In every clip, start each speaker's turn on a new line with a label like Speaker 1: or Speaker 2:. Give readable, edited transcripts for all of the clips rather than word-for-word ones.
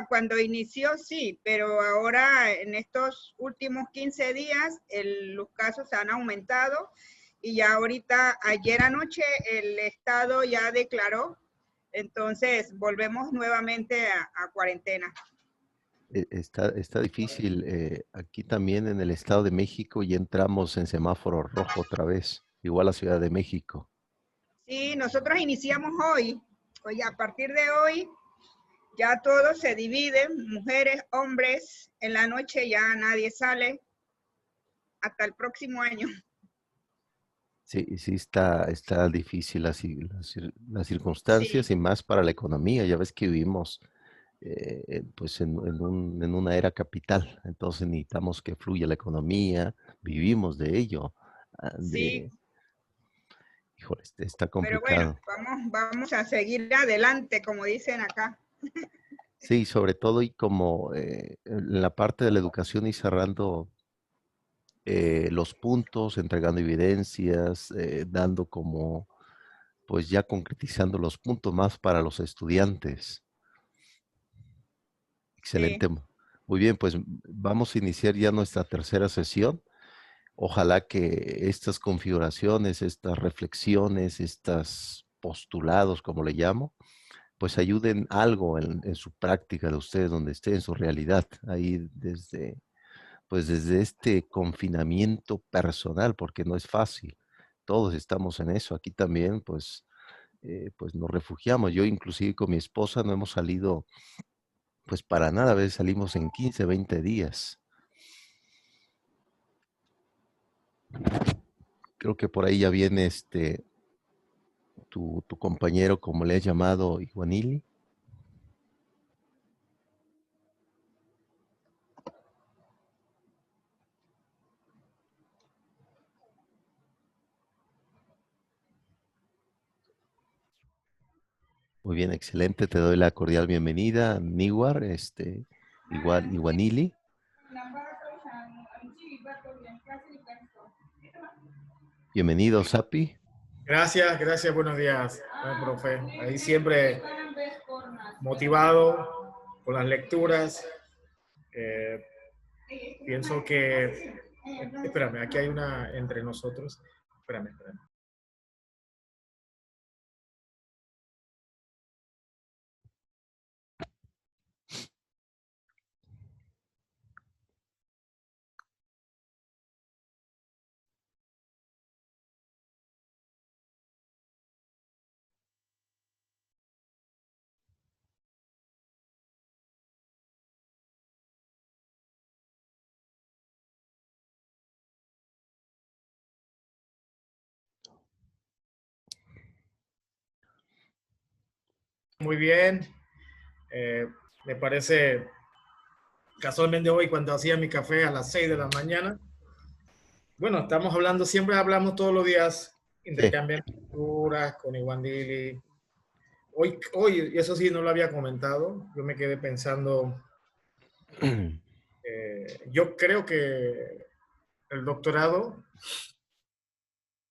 Speaker 1: cuando inició, sí, pero ahora en estos últimos 15 días los casos han aumentado y ya ahorita, ayer anoche, el Estado ya declaró, entonces volvemos nuevamente a cuarentena.
Speaker 2: Está difícil. Aquí también en el Estado de México ya entramos en semáforo rojo otra vez, igual la Ciudad de México.
Speaker 1: Sí, nosotros iniciamos hoy, oye, a partir de hoy ya todos se dividen, mujeres, hombres, en la noche ya nadie sale hasta el próximo año.
Speaker 2: Sí, sí está difícil las circunstancias
Speaker 1: Sí,
Speaker 2: y más para la economía. Ya ves que vivimos pues en una era capital, entonces necesitamos que fluya la economía, vivimos de ello.
Speaker 1: sí,
Speaker 2: Híjole, está
Speaker 1: pero bueno,
Speaker 2: complicado.
Speaker 1: vamos a seguir adelante, como dicen acá.
Speaker 2: Sí, sobre todo y como en la parte de la educación y cerrando los puntos, entregando evidencias, dando como, pues ya concretizando los puntos más para los estudiantes.
Speaker 1: Sí,
Speaker 2: Excelente. Muy bien, pues vamos a iniciar ya nuestra tercera sesión. Ojalá que estas configuraciones, estas reflexiones, estos postulados, como le llamo, pues ayuden algo en su práctica de ustedes, donde esté, en su realidad, ahí desde este confinamiento personal, porque no es fácil. Todos estamos en eso. Aquí también, pues nos refugiamos. Yo inclusive con mi esposa no hemos salido, pues para nada. A veces salimos en 15, 20 días. Creo que por ahí ya viene tu compañero, como le has llamado, Iguanili. Muy bien, excelente. Te doy la cordial bienvenida, Niwar, igual, Iguanili. Bienvenido, Sapi.
Speaker 3: Gracias, gracias, buenos días, profe. Ahí siempre motivado por las lecturas. Eh, pienso que... Espérame, aquí hay una entre nosotros. Espérame. Muy bien. Me parece, casualmente hoy cuando hacía mi café a las 6 de la mañana, bueno, estamos hablando, siempre hablamos todos los días,
Speaker 2: Sí.
Speaker 3: intercambiando lecturas con Iwandili. Hoy, eso sí no lo había comentado, yo me quedé pensando, yo creo que el doctorado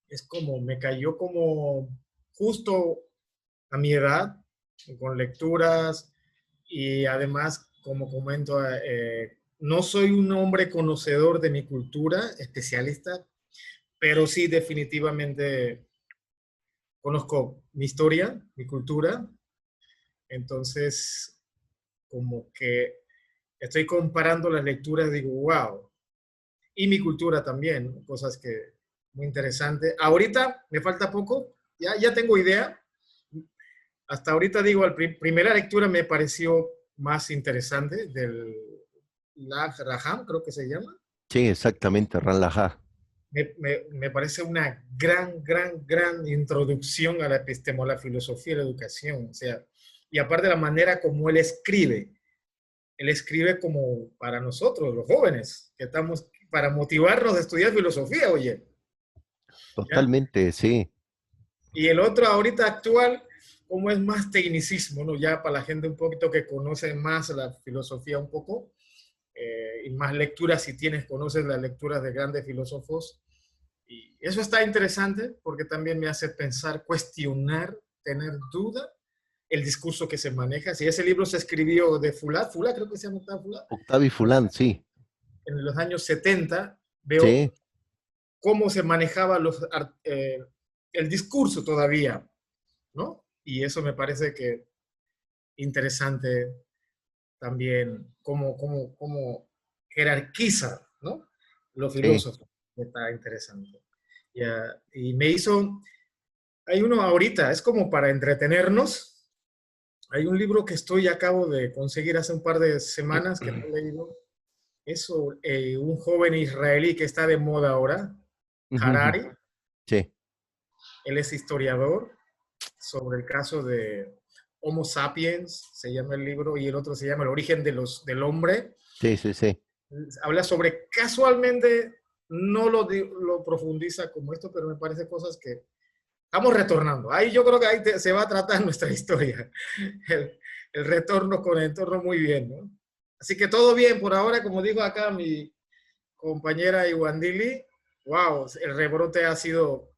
Speaker 3: es como, me cayó como justo a mi edad, con lecturas y además, como comento, no soy un hombre conocedor de mi cultura, especialista, pero sí definitivamente conozco mi historia, mi cultura, entonces como que estoy comparando las lecturas, digo, wow, y mi cultura también, cosas que muy interesantes. Ahorita me falta poco, ya tengo idea. Hasta ahorita digo, la primera lectura me pareció más interesante del Raham, creo que se llama.
Speaker 2: Sí, exactamente, Ran Laja.
Speaker 3: Me parece una gran introducción a la epistemología, la filosofía y la educación. O sea, y aparte la manera como él escribe como para nosotros, los jóvenes, que estamos para motivarnos a estudiar filosofía, oye. ¿Ya?
Speaker 2: Totalmente, sí.
Speaker 3: Y el otro ahorita actual, como es más tecnicismo, ¿no? Ya para la gente un poquito que conoce más la filosofía un poco, y más lecturas, si tienes, conoces las lecturas de grandes filósofos. Y eso está interesante porque también me hace pensar, cuestionar, tener duda el discurso que se maneja. Si ese libro se escribió de Fulat, creo que se llama Fulat,
Speaker 2: Octavio Fulán, sí,
Speaker 3: en los años 70, veo
Speaker 2: sí,
Speaker 3: cómo se manejaba el discurso todavía, ¿no? Y eso me parece que interesante también, cómo jerarquiza, ¿no? Los
Speaker 2: sí,
Speaker 3: filósofos. Está interesante. Y me hizo, hay uno ahorita, es como para entretenernos. Hay un libro que acabo de conseguir hace un par de semanas que no he leído. Es un joven israelí que está de moda ahora,
Speaker 2: ujú, ujú,
Speaker 3: Harari.
Speaker 2: sí,
Speaker 3: Él es historiador sobre el caso de Homo sapiens, se llama el libro, y el otro se llama El origen del hombre.
Speaker 2: sí, sí, sí,
Speaker 3: Habla sobre, casualmente, no lo profundiza como esto, pero me parece cosas que estamos retornando. Ahí yo creo que se va a tratar nuestra historia. El retorno con el entorno muy bien, ¿no? Así que todo bien por ahora, como dijo acá mi compañera Iwandili. Wow, el rebrote ha sido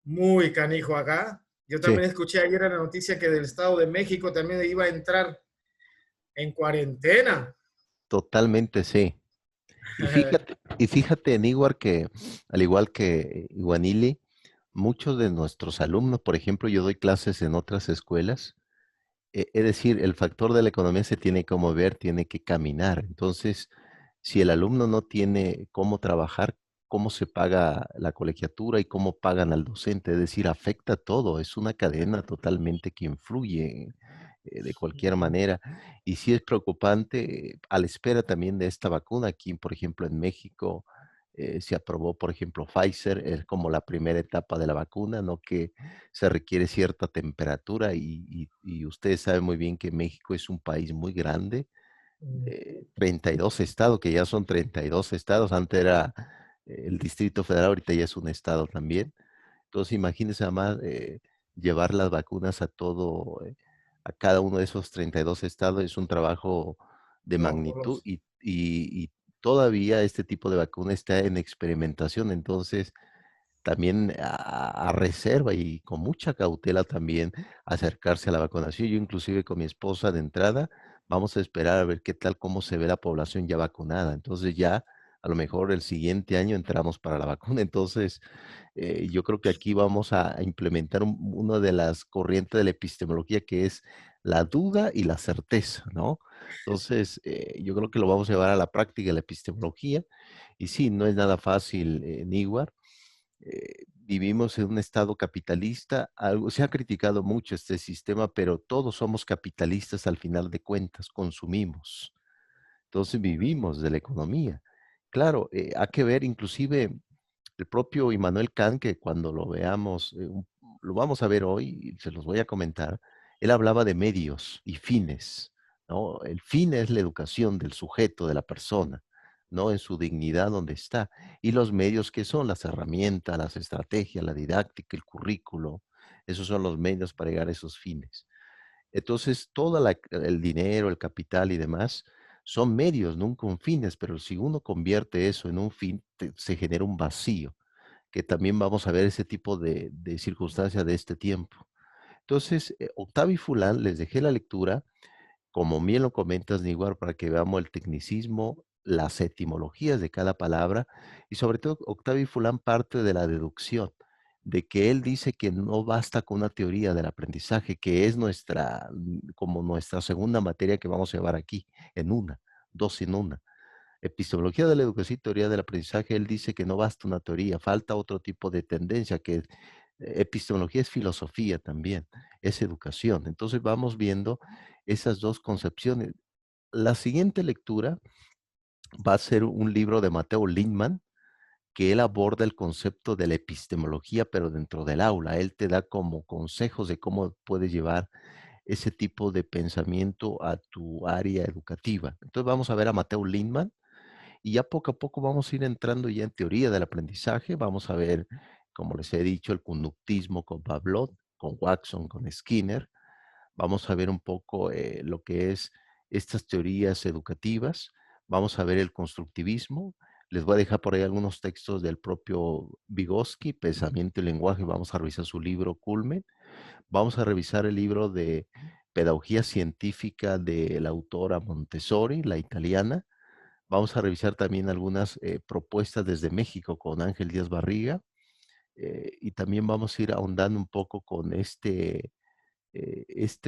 Speaker 3: muy canijo acá. Yo
Speaker 2: sí,
Speaker 3: también escuché ayer en la noticia que del Estado de México también iba a entrar en cuarentena.
Speaker 2: totalmente sí. Y fíjate, Aníguar, que al igual que Iguanili, muchos de nuestros alumnos, por ejemplo, yo doy clases en otras escuelas, es decir, el factor de la economía se tiene que mover, tiene que caminar. Entonces, si el alumno no tiene cómo trabajar, cómo se paga la colegiatura y cómo pagan al docente, es decir, afecta todo, es una cadena totalmente que influye de cualquier manera. Y sí es preocupante, a la espera también de esta vacuna, aquí, por ejemplo, en México. Se aprobó, por ejemplo, Pfizer, es como la primera etapa de la vacuna, ¿no? Que se requiere cierta temperatura y ustedes saben muy bien que México es un país muy grande, 32 estados, que ya son 32 estados, antes era el Distrito Federal, ahorita ya es un estado también. Entonces imagínense además llevar las vacunas a a cada uno de esos 32 estados es un trabajo de
Speaker 3: No,
Speaker 2: magnitud y todavía este tipo de vacuna está en experimentación, entonces también a reserva y con mucha cautela también acercarse a la vacunación. Yo inclusive con mi esposa de entrada vamos a esperar a ver qué tal, cómo se ve la población ya vacunada. Entonces ya a lo mejor el siguiente año entramos para la vacuna. Entonces yo creo que aquí vamos a implementar una de las corrientes de la epistemología que es la duda y la certeza, ¿no? Entonces, yo creo que lo vamos a llevar a la práctica de la epistemología. Y sí, no es nada fácil, Niguar. Vivimos en un estado capitalista. Se ha criticado mucho este sistema, pero todos somos capitalistas al final de cuentas, consumimos. Entonces vivimos de la economía. Claro, hay que ver inclusive el propio Immanuel Kant, que cuando lo veamos, lo vamos a ver hoy y se los voy a comentar, él hablaba de medios y fines, ¿no? El fin es la educación del sujeto, de la persona, ¿no? En su dignidad donde está. Y los medios que son las herramientas, las estrategias, la didáctica, el currículo, esos son los medios para llegar a esos fines. Entonces, el dinero, el capital y demás son medios, nunca un fines, pero si uno convierte eso en un fin, se genera un vacío, que también vamos a ver ese tipo de circunstancias de este tiempo. Entonces, Octavio y Fulán, les dejé la lectura, como bien lo comentas, Niguar, para que veamos el tecnicismo, las etimologías de cada palabra, y sobre todo Octavio y Fulán parte de la deducción, de que él dice que no basta con una teoría del aprendizaje, que es como nuestra segunda materia que vamos a llevar aquí, en una, dos en una. Epistemología de la educación y teoría del aprendizaje, él dice que no basta una teoría, falta otro tipo de tendencia, que epistemología es filosofía también, es educación. Entonces vamos viendo esas dos concepciones. La siguiente lectura va a ser un libro de Mateo Lindman, que él aborda el concepto de la epistemología, pero dentro del aula. Él te da como consejos de cómo puedes llevar ese tipo de pensamiento a tu área educativa. Entonces vamos a ver a Mateo Lindman y ya poco a poco vamos a ir entrando ya en teoría del aprendizaje. Vamos a ver, como les he dicho, el conductismo con Pavlov, con Watson, con Skinner. Vamos a ver un poco lo que es estas teorías educativas. Vamos a ver el constructivismo. Les voy a dejar por ahí algunos textos del propio Vygotsky, Pensamiento y Lenguaje. Vamos a revisar su libro Culmen. Vamos a revisar el libro de Pedagogía Científica de la autora Montessori, la italiana. Vamos a revisar también algunas propuestas desde México con Ángel Díaz Barriga. Y también vamos a ir ahondando un poco con este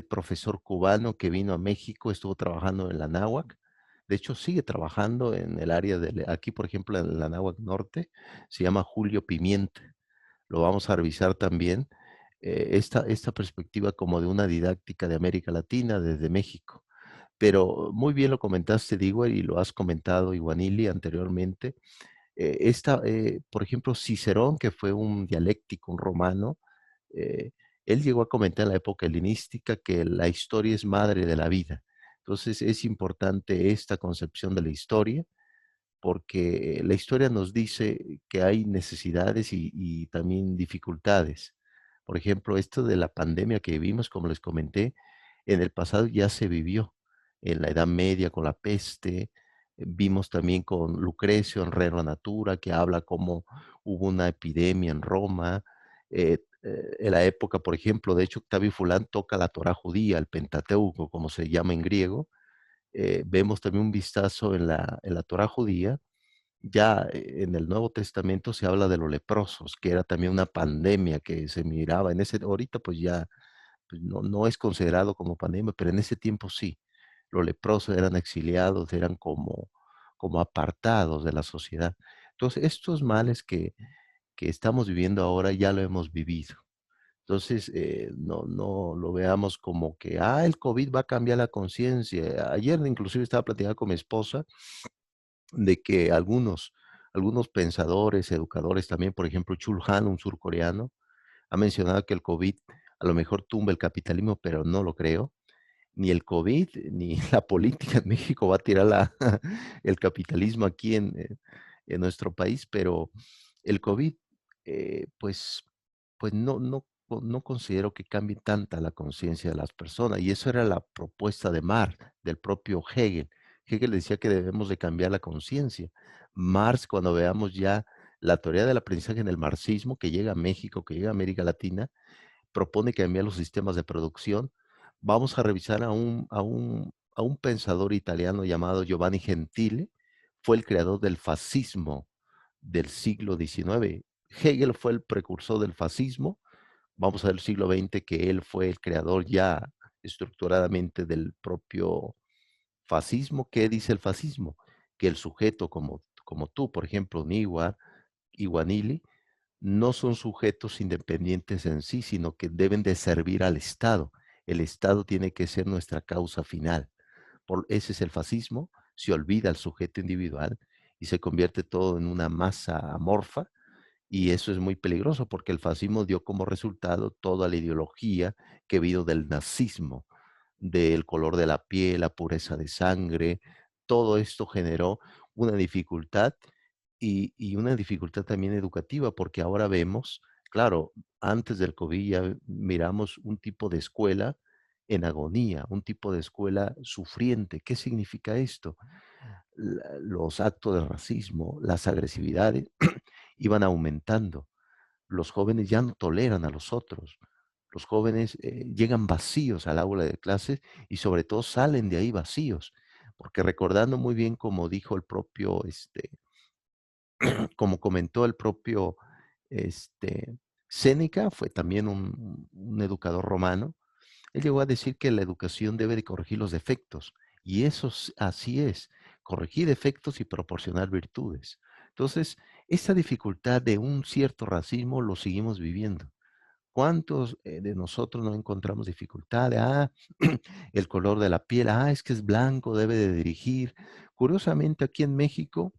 Speaker 2: profesor cubano que vino a México, estuvo trabajando en la Náhuac. De hecho, sigue trabajando en el área de, aquí por ejemplo, en la Náhuac Norte, se llama Julio Pimienta. Lo vamos a revisar también, esta perspectiva como de una didáctica de América Latina desde México. Pero muy bien lo comentaste, Diego, y lo has comentado, Iguanili, anteriormente. Por ejemplo, Cicerón, que fue un dialéctico, un romano, eh, él llegó a comentar en la época helenística que la historia es madre de la vida. Entonces es importante esta concepción de la historia, porque la historia nos dice que hay necesidades y también dificultades. Por ejemplo, esto de la pandemia que vivimos, como les comenté, en el pasado ya se vivió, en la Edad Media con la peste, vimos también con Lucrecio en Rerum Natura, que habla cómo hubo una epidemia en Roma, en la época, por ejemplo, de hecho, Octavio Fulán toca la Torá judía, el Pentateuco, como se llama en griego. Vemos también un vistazo en la Torá judía. Ya en el Nuevo Testamento se habla de los leprosos, que era también una pandemia que se miraba en ese, ahorita pues ya pues no es considerado como pandemia, pero en ese tiempo sí. Los leprosos eran exiliados, eran como apartados de la sociedad. Entonces, estos males que estamos viviendo ahora ya lo hemos vivido. Entonces, no lo veamos como que, el COVID va a cambiar la conciencia. Ayer inclusive estaba platicando con mi esposa de que algunos pensadores, educadores también, por ejemplo, Chul Han, un surcoreano, ha mencionado que el COVID a lo mejor tumba el capitalismo, pero no lo creo. Ni el COVID, ni la política en México va a tirar el capitalismo aquí en nuestro país, pero el COVID, pues no considero que cambie tanta la conciencia de las personas. Y eso era la propuesta de Marx, del propio Hegel. Hegel decía que debemos de cambiar la conciencia. Marx, cuando veamos ya la teoría del aprendizaje en el marxismo, que llega a México, que llega a América Latina, propone cambiar los sistemas de producción. Vamos a revisar a un pensador italiano llamado Giovanni Gentile, fue el creador del fascismo del siglo XIX. Hegel fue el precursor del fascismo. Vamos a ver el siglo XX, que él fue el creador ya estructuradamente del propio fascismo. ¿Qué dice el fascismo? Que el sujeto como tú, por ejemplo, Niwa, Iguanili, no son sujetos independientes en sí, sino que deben de servir al Estado. El Estado tiene que ser nuestra causa final. Ese es el fascismo, se olvida el sujeto individual y se convierte todo en una masa amorfa, y eso es muy peligroso porque el fascismo dio como resultado toda la ideología que vino del nazismo, del color de la piel, la pureza de sangre. Todo esto generó una dificultad, y una dificultad también educativa, porque ahora vemos, claro, antes del COVID ya miramos un tipo de escuela en agonía, un tipo de escuela sufriente. ¿Qué significa esto? Los actos de racismo, las agresividades iban aumentando. Los jóvenes ya no toleran a los otros. Los jóvenes llegan vacíos al aula de clases y sobre todo salen de ahí vacíos, porque recordando muy bien como dijo el propio, como comentó el propio Séneca, fue también un educador romano. Él llegó a decir que la educación debe de corregir los defectos, y eso así es, corregir defectos y proporcionar virtudes. Entonces, esa dificultad de un cierto racismo lo seguimos viviendo. ¿Cuántos de nosotros no encontramos dificultades? El color de la piel, es que es blanco, debe de dirigir. Curiosamente, aquí en México,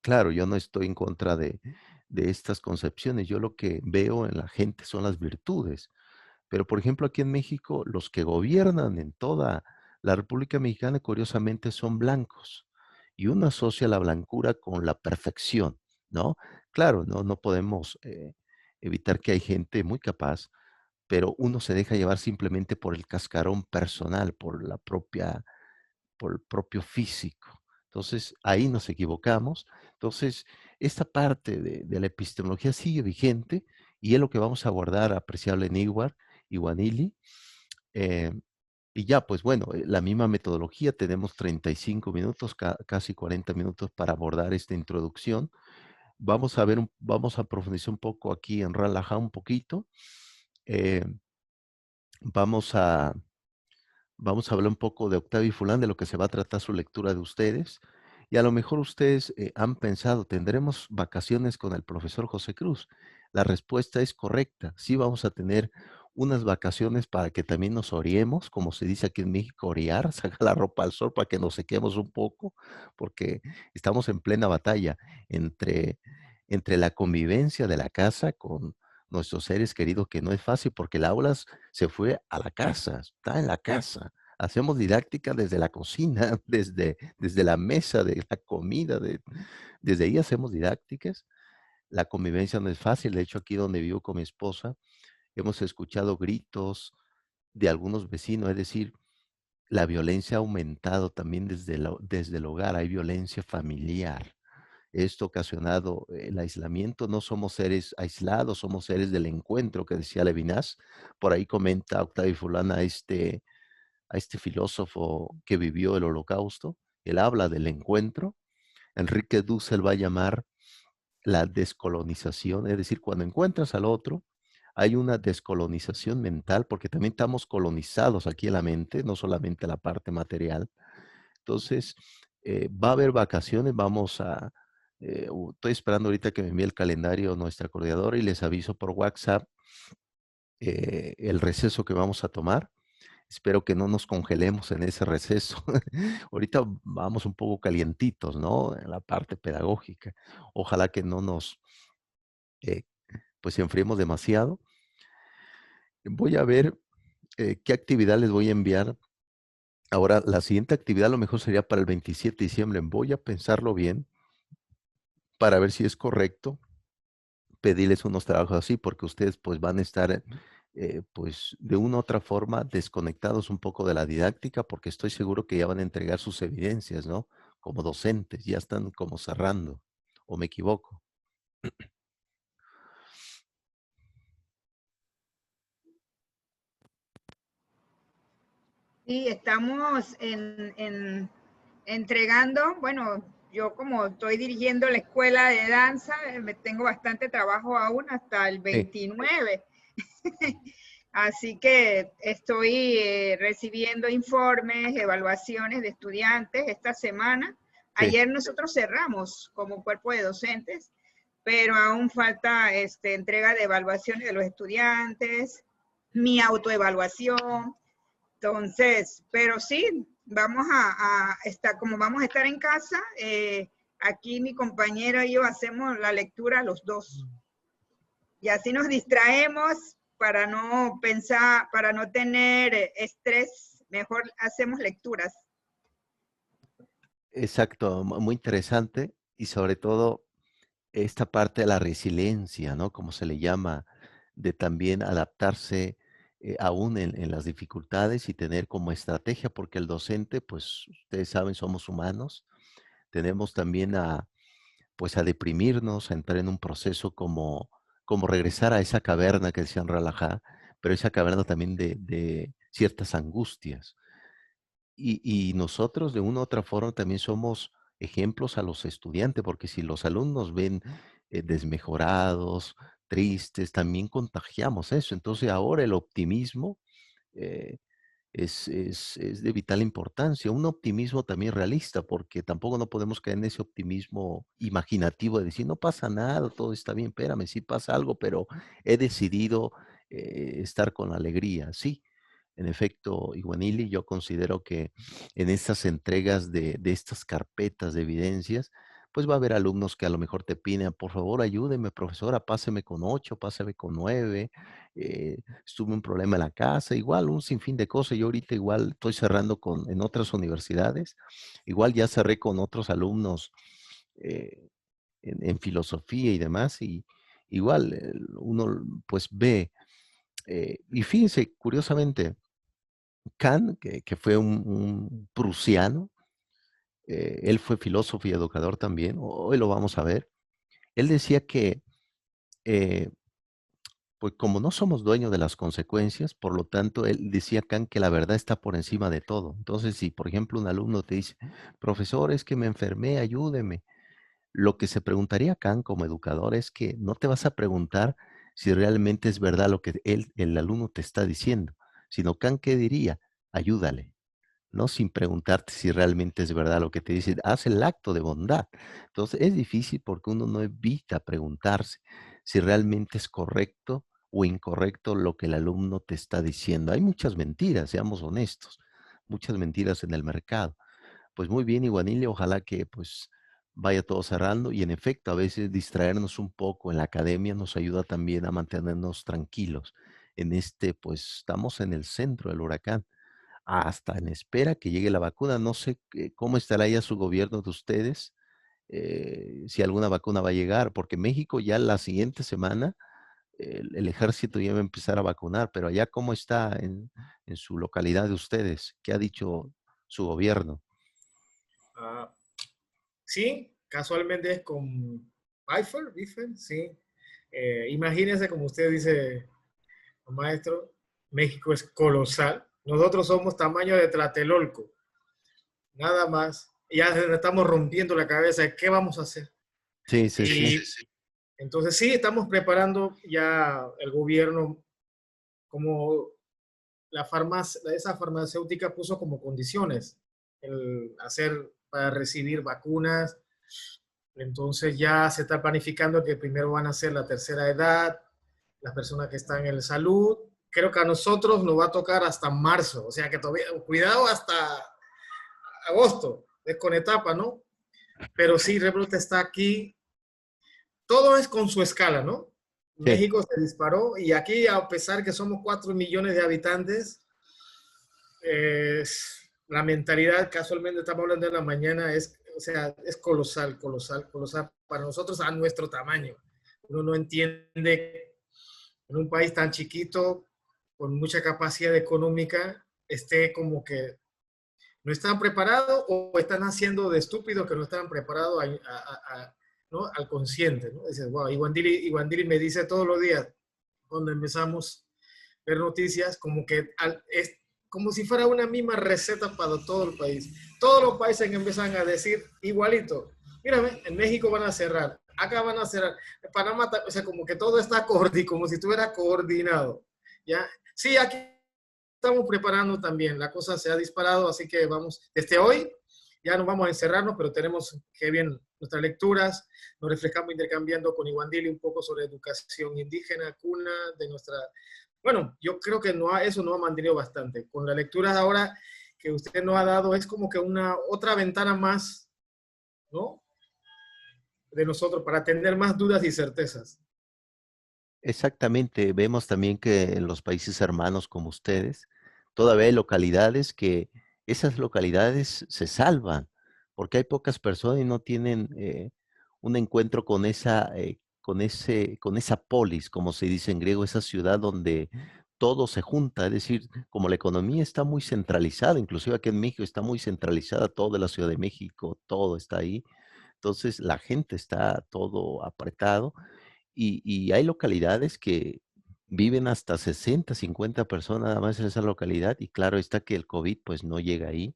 Speaker 2: claro, yo no estoy en contra de estas concepciones. Yo lo que veo en la gente son las virtudes. Pero, por ejemplo, aquí en México, los que gobiernan en toda la República Mexicana, curiosamente, son blancos. Y uno asocia la blancura con la perfección, ¿no? Claro, no podemos evitar que hay gente muy capaz, pero uno se deja llevar simplemente por el cascarón personal, por el propio físico. Entonces, ahí nos equivocamos. Entonces, esta parte de la epistemología sigue vigente, y es lo que vamos a abordar, apreciable Newar, Iguanili. Eh, y ya, pues bueno, la misma metodología, tenemos 35 minutos, casi 40 minutos para abordar esta introducción. Vamos a ver, vamos a profundizar un poco aquí en Ralaja un poquito. Eh, vamos a hablar un poco de Octavio y Fulán, de lo que se va a tratar su lectura de ustedes. Y a lo mejor ustedes han pensado, ¿tendremos vacaciones con el profesor José Cruz? La respuesta es correcta. Sí vamos a tener unas vacaciones para que también nos oriemos, como se dice aquí en México, orear, sacar la ropa al sol para que nos sequemos un poco, porque estamos en plena batalla entre, entre la convivencia de la casa con nuestros seres queridos, que no es fácil porque el aula se fue a la casa, está en la casa. Hacemos didáctica desde la cocina, desde la mesa de la comida, desde ahí hacemos didácticas. La convivencia no es fácil. De hecho, aquí donde vivo con mi esposa, hemos escuchado gritos de algunos vecinos, es decir, la violencia ha aumentado también desde el hogar, hay violencia familiar. Esto ha ocasionado el aislamiento. No somos seres aislados, somos seres del encuentro, que decía Levinas. Por ahí comenta Octavio Fulana a este filósofo que vivió el Holocausto. Él habla del encuentro. Enrique Dussel va a llamar la descolonización, es decir, cuando encuentras al otro, hay una descolonización mental, porque también estamos colonizados aquí en la mente, no solamente la parte material. Entonces, va a haber vacaciones, estoy esperando ahorita que me envíe el calendario nuestra coordinadora y les aviso por WhatsApp el receso que vamos a tomar. Espero que no nos congelemos en ese receso. Ahorita vamos un poco calientitos, ¿no? En la parte pedagógica. Ojalá que no nos, eh, pues, enfriemos demasiado. Voy a ver qué actividad les voy a enviar. Ahora, la siguiente actividad a lo mejor sería para el 27 de diciembre. Voy a pensarlo bien para ver si es correcto pedirles unos trabajos así, porque ustedes pues van a estar pues de una u otra forma desconectados un poco de la didáctica, porque estoy seguro que ya van a entregar sus evidencias, ¿no? Como docentes, ya están como cerrando, ¿o me equivoco?
Speaker 1: Y estamos entregando, bueno, yo como estoy dirigiendo la escuela de danza, me tengo bastante trabajo aún hasta el
Speaker 2: Sí,
Speaker 1: 29. Así que estoy recibiendo informes, evaluaciones de estudiantes esta semana.
Speaker 2: sí.
Speaker 1: Ayer nosotros cerramos como cuerpo de docentes, pero aún falta entrega de evaluaciones de los estudiantes, mi autoevaluación. Entonces, pero sí, vamos a estar, como vamos a estar en casa, aquí mi compañera y yo hacemos la lectura los dos. Y así nos distraemos para no pensar, para no tener estrés, mejor hacemos lecturas.
Speaker 2: Exacto, muy interesante y sobre todo esta parte de la resiliencia, ¿no? Como se le llama, de también adaptarse aún en las dificultades y tener como estrategia, porque el docente, pues ustedes saben, somos humanos, tenemos también pues a deprimirnos, a entrar en un proceso como regresar a esa caverna que decían Ralajá, pero esa caverna también de ciertas angustias. Y nosotros de una u otra forma también somos ejemplos a los estudiantes, porque si los alumnos ven desmejorados, tristes, también contagiamos eso. Entonces ahora el optimismo eh, es de vital importancia. Un optimismo también realista, porque tampoco no podemos caer en ese optimismo imaginativo de decir, no pasa nada, todo está bien, espérame, sí pasa algo, pero he decidido estar con alegría. Sí, en efecto, Iguanili, yo considero que en estas entregas de estas carpetas de evidencias, pues va a haber alumnos que a lo mejor te piden, por favor, ayúdeme, profesora, páseme con 8, páseme con 9, estuve un problema en la casa, igual un sinfín de cosas. Yo ahorita igual estoy cerrando en otras universidades, igual ya cerré con otros alumnos en filosofía y demás, y igual uno pues ve, y fíjense, curiosamente, Kant, que fue un prusiano, él fue filósofo y educador también, hoy lo vamos a ver. Él decía que eh, Pues como no somos dueños de las consecuencias, por lo tanto, él decía Kant que la verdad está por encima de todo. Entonces, si por ejemplo un alumno te dice, profesor, es que me enfermé, ayúdeme. Lo que se preguntaría Kant como educador es que no te vas a preguntar si realmente es verdad lo que el alumno te está diciendo, sino Kant, ¿qué diría? Ayúdale, ¿no? Sin preguntarte si realmente es verdad lo que te dice, haz el acto de bondad. Entonces es difícil porque uno no evita preguntarse si realmente es correcto o incorrecto lo que el alumno te está diciendo. Hay muchas mentiras, seamos honestos, muchas mentiras en el mercado. Pues muy bien, Iguanile, ojalá que pues vaya todo cerrando y en efecto a veces distraernos un poco en la academia nos ayuda también a mantenernos tranquilos. En este, pues estamos en el centro del huracán hasta en espera que llegue la vacuna. No sé cómo estará ya su gobierno de ustedes, si alguna vacuna va a llegar, porque México ya la siguiente semana el ejército ya va a empezar a vacunar, pero allá cómo está en su localidad de ustedes, ¿qué ha dicho su gobierno?
Speaker 3: Ah, sí, casualmente es con Pfeiffer, sí. Imagínense, como usted dice, maestro, México es colosal. Nosotros somos tamaño de Tlatelolco, nada más. Ya estamos rompiendo la cabeza, ¿qué vamos a hacer?
Speaker 2: Sí, sí,
Speaker 3: Y
Speaker 2: sí.
Speaker 3: sí, sí. Entonces sí, estamos preparando ya el gobierno, como esa farmacéutica puso como condiciones el hacer para recibir vacunas. Entonces ya se está planificando que primero van a ser la tercera edad, las personas que están en salud. Creo que a nosotros nos va a tocar hasta marzo, o sea que todavía, cuidado hasta agosto, es con etapa, ¿no? Pero sí, Rebrote está aquí. Todo es con su escala, ¿no?
Speaker 2: Sí,
Speaker 3: México se disparó y aquí, a pesar que somos 4 millones de habitantes, la mentalidad, casualmente estamos hablando de la mañana, o sea, es colosal, colosal, colosal para nosotros a nuestro tamaño. Uno no entiende en un país tan chiquito, con mucha capacidad económica, esté como que no están preparados o están haciendo de estúpidos que no están preparados ¿no? Al consciente. ¿No? Dices, wow, Iguandiri me dice todos los días, cuando empezamos a ver noticias, como que es como si fuera una misma receta para todo el país. Todos los países que empiezan a decir igualito. Mírame, en México van a cerrar, acá van a cerrar, en Panamá, o sea, como que todo está coordinado, como si estuviera coordinado. ¿Ya? Sí, aquí estamos preparando también, la cosa se ha disparado, así que vamos, desde hoy ya no vamos a encerrarnos, pero tenemos que bien nuestras lecturas, nos reflejamos intercambiando con Iguandili un poco sobre educación indígena, cuna de nuestra... Bueno, yo creo que eso nos ha mantenido bastante. Con la lectura ahora que usted nos ha dado, es como que una otra ventana más, ¿no? De nosotros para tener más dudas y certezas.
Speaker 2: exactamente. Vemos también que en los países hermanos como ustedes, todavía hay localidades que esas localidades se salvan, porque hay pocas personas y no tienen un encuentro con con esa polis, como se dice en griego, esa ciudad donde todo se junta. Es decir, como la economía está muy centralizada, inclusive aquí en México está muy centralizada, toda la Ciudad de México, todo está ahí. Entonces la gente está todo apretado y hay localidades que viven hasta 60, 50 personas nada más en esa localidad y claro está que el COVID pues no llega ahí.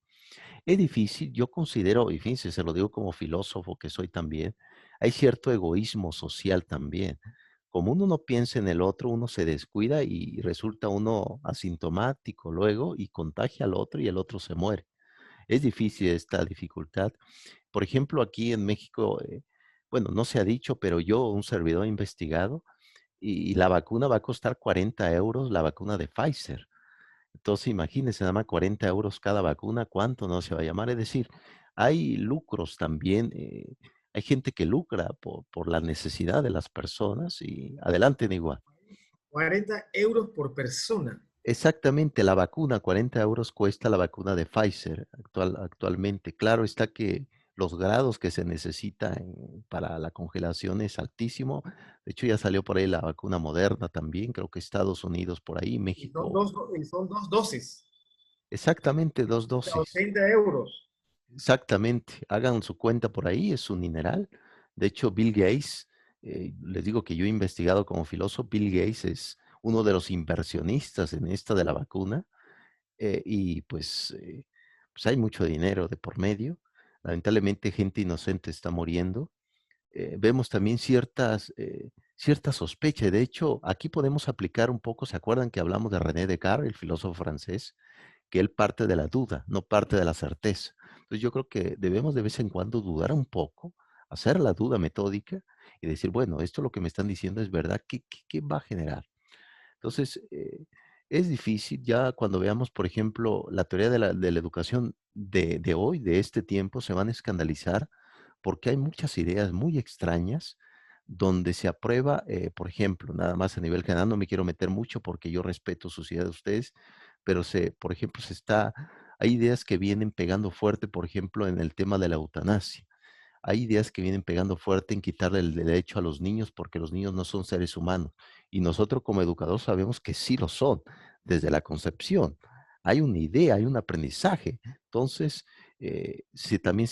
Speaker 2: Es difícil, yo considero, y fíjense, se lo digo como filósofo que soy también, hay cierto egoísmo social también. Como uno no piensa en el otro, uno se descuida y resulta uno asintomático luego y contagia al otro y el otro se muere. Es difícil esta dificultad. Por ejemplo, aquí en México, bueno, no se ha dicho, pero yo, un servidor, he investigado y la vacuna va a costar 40 euros, la vacuna de Pfizer. Entonces, imagínense, nada más 40 euros cada vacuna, ¿cuánto no se va a llamar? Es decir, hay lucros también, hay gente que lucra por la necesidad de las personas y adelante, igual.
Speaker 3: 40 euros por persona.
Speaker 2: Exactamente, la vacuna, 40 euros cuesta la vacuna de Pfizer actualmente. Claro está que los grados que se necesitan para la congelación es altísimo. De hecho, ya salió por ahí la vacuna Moderna también, creo que Estados Unidos por ahí, México.
Speaker 3: Y son dos dosis,
Speaker 2: Exactamente, dos
Speaker 3: o sea,
Speaker 2: dosis.
Speaker 3: 80 euros.
Speaker 2: Exactamente, hagan su cuenta por ahí, es un mineral. De hecho, Bill Gates Les digo que yo he investigado como filósofo. Bill Gates es uno de los inversionistas en esta de la vacuna, y pues hay mucho dinero de por medio. Lamentablemente, gente inocente está muriendo. Vemos también cierta sospecha. De hecho, aquí podemos aplicar un poco, ¿se acuerdan que hablamos de René Descartes, el filósofo francés? Que él parte de la duda, no parte de la certeza. Entonces yo creo que debemos de vez en cuando dudar un poco, hacer la duda metódica y decir, bueno, esto lo que me están diciendo es verdad, ¿qué va a generar? Entonces, es difícil ya cuando veamos, por ejemplo, la teoría de la educación de hoy, de este tiempo, se van a escandalizar porque hay muchas ideas muy extrañas donde se aprueba, por ejemplo, nada más a nivel general, no me quiero meter mucho porque yo respeto sus ideas de ustedes, pero por ejemplo, hay ideas que vienen pegando fuerte, por ejemplo, en el tema de la eutanasia. Hay ideas que vienen pegando fuerte en quitarle el derecho a los niños porque los niños no son seres humanos. Y nosotros como educadores sabemos que sí lo son, desde la concepción. Hay una idea, hay un aprendizaje. Entonces, si también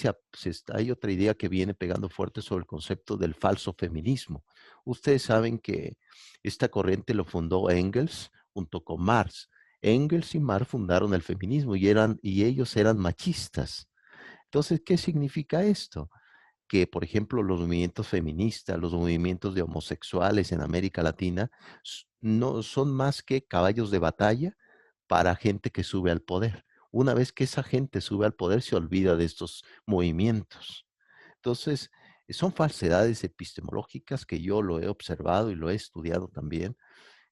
Speaker 2: hay otra idea que viene pegando fuerte sobre el concepto del falso feminismo. Ustedes saben que esta corriente lo fundó Engels junto con Marx. Engels y Marx fundaron el feminismo y ellos eran machistas. Entonces, ¿qué significa esto? Que, por ejemplo, los movimientos feministas, los movimientos de homosexuales en América Latina, no son más que caballos de batalla para gente que sube al poder. Una vez que esa gente sube al poder, se olvida de estos movimientos. Entonces, son falsedades epistemológicas que yo lo he observado y lo he estudiado también.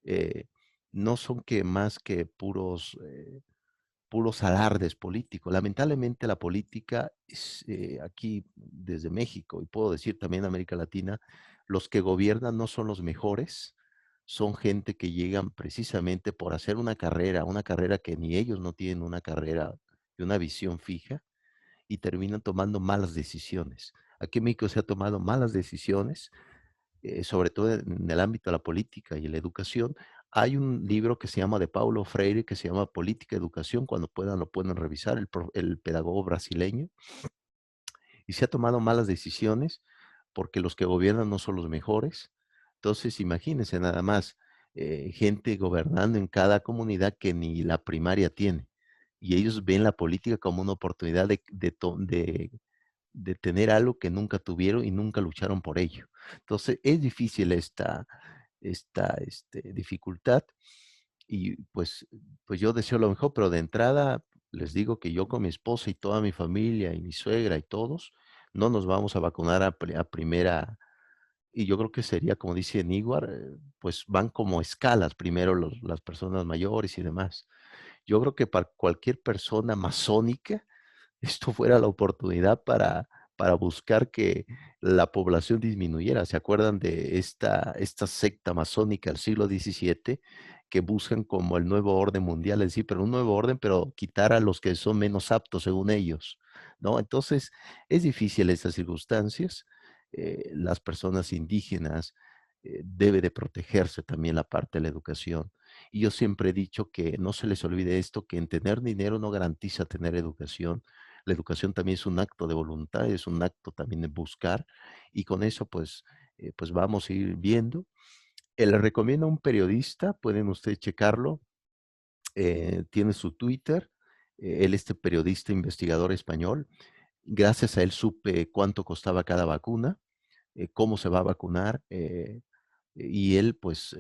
Speaker 2: eh, no son que más que puros alardes políticos. Lamentablemente la política aquí desde México, y puedo decir también América Latina, los que gobiernan no son los mejores, son gente que llegan precisamente por hacer una carrera que ni ellos no tienen una carrera y una visión fija, y terminan tomando malas decisiones. Aquí en México se ha tomado malas decisiones, sobre todo en el ámbito de la política y la educación. Hay un libro que se llama de Paulo Freire, que se llama Política y Educación, cuando puedan lo pueden revisar, el pedagogo brasileño, y se ha tomado malas decisiones porque los que gobiernan no son los mejores. Entonces, imagínense nada más, gente gobernando en cada comunidad que ni la primaria tiene, y ellos ven la política como una oportunidad de tener algo que nunca tuvieron y nunca lucharon por ello. Entonces, es difícil esta dificultad y pues yo deseo lo mejor, pero de entrada les digo que yo con mi esposa y toda mi familia y mi suegra y todos, no nos vamos a vacunar a primera, y yo creo que sería, como dice Niguar, pues van como escalas, primero las personas mayores y demás. Yo creo que para cualquier persona masónica, esto fuera la oportunidad para buscar que la población disminuyera. ¿Se acuerdan de esta secta masónica del siglo XVII que buscan como el nuevo orden mundial? Es decir, pero un nuevo orden, pero quitar a los que son menos aptos según ellos, ¿no? Entonces, es difícil estas circunstancias. Las personas indígenas debe de protegerse también la parte de la educación. Y yo siempre he dicho que no se les olvide esto, que en tener dinero no garantiza tener educación. La educación también es un acto de voluntad, es un acto también de buscar, y con eso pues vamos a ir viendo. Le recomiendo a un periodista, pueden ustedes checarlo, tiene su Twitter, él es periodista investigador español. Gracias a él supe cuánto costaba cada vacuna, cómo se va a vacunar, y él pues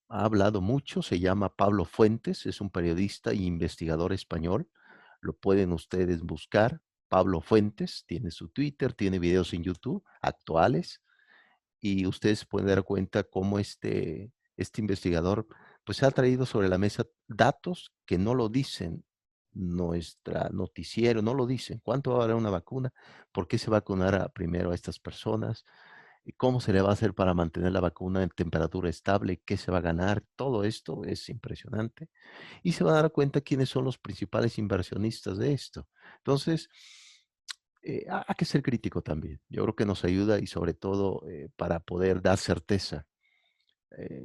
Speaker 2: ha hablado mucho. Se llama Pablo Fuentes, es un periodista e investigador español. Lo pueden ustedes buscar. Pablo Fuentes tiene su Twitter, tiene videos en YouTube actuales, y ustedes pueden dar cuenta cómo este investigador pues ha traído sobre la mesa datos que no lo dicen nuestra noticiero, no lo dicen. ¿Cuánto va a valer una vacuna? ¿Por qué se vacunará primero a estas personas? ¿Y cómo se le va a hacer para mantener la vacuna en temperatura estable? ¿Qué se va a ganar? Todo esto es impresionante. Y se van a dar cuenta quiénes son los principales inversionistas de esto. Entonces, hay que ser crítico también. Yo creo que nos ayuda, y sobre todo para poder dar certeza.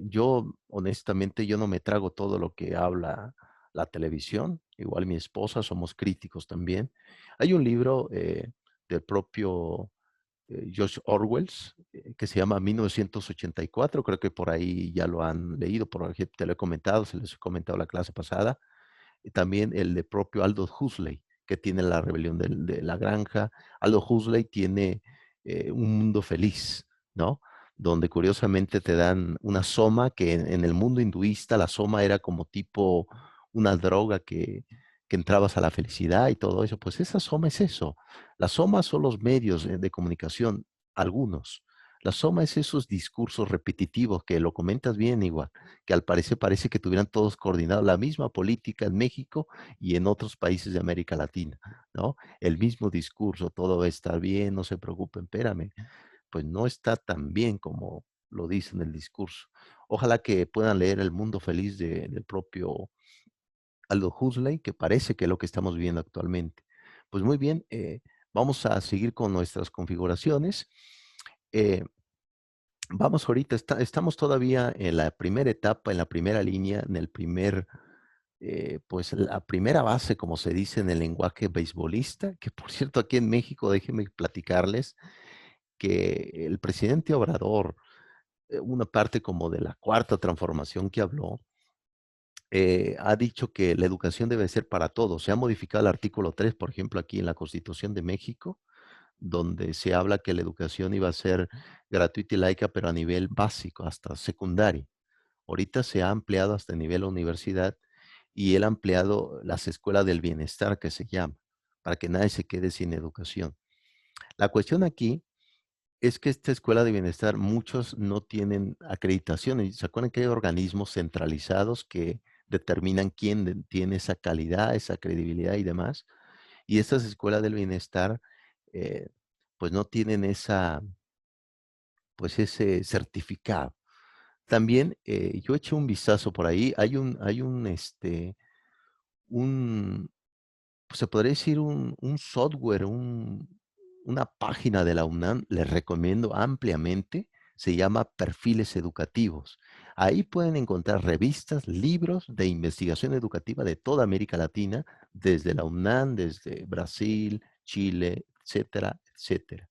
Speaker 2: Yo, honestamente, yo no me trago todo lo que habla la televisión. Igual mi esposa, somos críticos también. Hay un libro del propio George Orwell, que se llama 1984, creo que por ahí ya lo han leído, por ejemplo, te lo he comentado, se les he comentado la clase pasada, y también el de propio Aldous Huxley, que tiene La rebelión de la granja. Aldous Huxley tiene Un mundo feliz, ¿no? Donde curiosamente te dan una soma que en el mundo hinduista la soma era como tipo una droga que entrabas a la felicidad y todo eso. Pues esa soma es eso. La soma son los medios de comunicación, algunos. La soma es esos discursos repetitivos que lo comentas bien igual, que al parecer parece que tuvieran todos coordinado la misma política en México y en otros países de América Latina, ¿no? El mismo discurso, todo va a estar bien, no se preocupen, espérame, pues no está tan bien como lo dice en el discurso. Ojalá que puedan leer El mundo feliz del propio Aldo Huxley, que parece que es lo que estamos viviendo actualmente. Pues muy bien, vamos a seguir con nuestras configuraciones. Eh, Vamos ahorita, estamos todavía en la primera etapa, en la primera línea, en el primer, pues la primera base, como se dice en el lenguaje beisbolista, que por cierto aquí en México, déjenme platicarles que el presidente Obrador, una parte como de la cuarta transformación que habló, ha dicho que la educación debe ser para todos. Se ha modificado el artículo 3, por ejemplo, aquí en la Constitución de México, donde se habla que la educación iba a ser gratuita y laica, pero a nivel básico, hasta secundario. Ahorita se ha ampliado hasta el nivel universidad y él ha ampliado las escuelas del bienestar, que se llama, para que nadie se quede sin educación. La cuestión aquí es que esta escuela de bienestar, muchos no tienen acreditaciones. ¿Se acuerdan que hay organismos centralizados que determinan quién tiene esa calidad, esa credibilidad y demás? Y estas escuelas del bienestar, eh, pues no tienen pues ese certificado. También yo eché un vistazo por ahí, un, pues se podría decir un software, una página de la UNAM, les recomiendo ampliamente, se llama Perfiles Educativos. Ahí pueden encontrar revistas, libros de investigación educativa de toda América Latina, desde la UNAM, desde Brasil, Chile, etcétera, etcétera.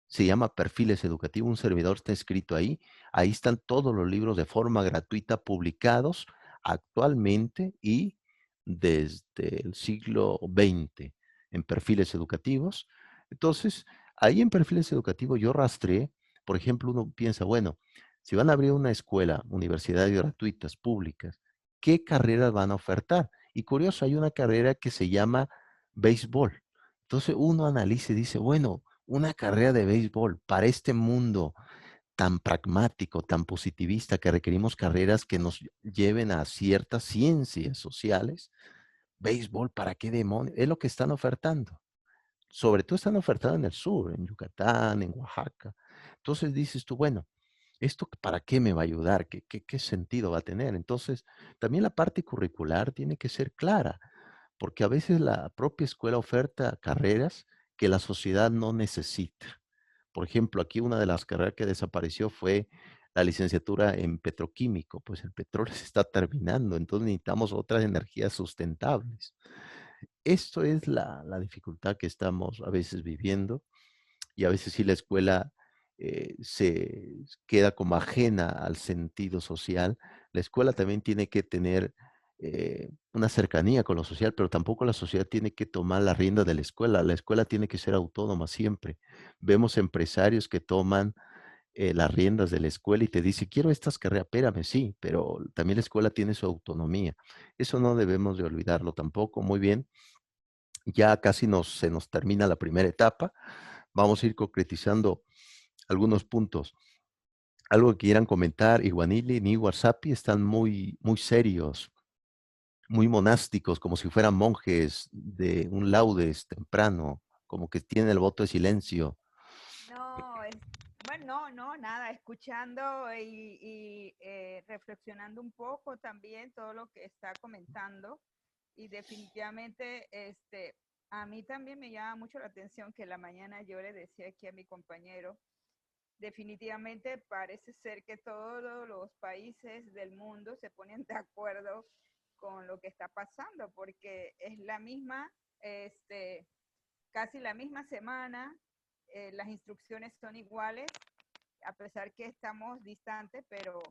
Speaker 2: Se llama Perfiles Educativos, un servidor está escrito ahí. Ahí están todos los libros de forma gratuita publicados actualmente y desde el siglo XX en Perfiles Educativos. Entonces, ahí en Perfiles Educativos yo rastreé, por ejemplo, uno piensa, bueno, si van a abrir una escuela, universidades gratuitas, públicas, ¿qué carreras van a ofertar? Y curioso, hay una carrera que se llama béisbol. Entonces uno analiza y dice, bueno, una carrera de béisbol para este mundo tan pragmático, tan positivista, que requerimos carreras que nos lleven a ciertas ciencias sociales, béisbol, ¿para qué demonios? Es lo que están ofertando. Sobre todo están ofertando en el sur, en Yucatán, en Oaxaca. Entonces dices tú, bueno, ¿esto para qué me va a ayudar? ¿Qué sentido va a tener? Entonces, también la parte curricular tiene que ser clara, porque a veces la propia escuela oferta carreras que la sociedad no necesita. Por ejemplo, aquí una de las carreras que desapareció fue la licenciatura en petroquímico, pues el petróleo se está terminando, entonces necesitamos otras energías sustentables. Esto es la dificultad que estamos a veces viviendo y a veces sí la escuela se queda como ajena al sentido social. La escuela también tiene que tener una cercanía con lo social, pero tampoco la sociedad tiene que tomar la rienda de la escuela. La escuela tiene que ser autónoma siempre. Vemos empresarios que toman las riendas de la escuela y te dice, quiero estas carreras, espérame, sí, pero también la escuela tiene su autonomía. Eso no debemos de olvidarlo tampoco. Muy bien, ya casi se nos termina la primera etapa. Vamos a ir concretizando algunos puntos. Algo que quieran comentar, Iguanili ni Wasapi están muy serios, muy monásticos, como si fueran monjes de un laudes temprano, como que tienen el voto de silencio.
Speaker 1: No, bueno, no, nada, escuchando y reflexionando un poco también todo lo que está comentando y definitivamente a mí también me llama mucho la atención que la mañana yo le decía aquí a mi compañero, definitivamente parece ser que todos los países del mundo se ponen de acuerdo con lo que está pasando porque es la misma, casi la misma semana las instrucciones son iguales, a pesar que estamos distantes, pero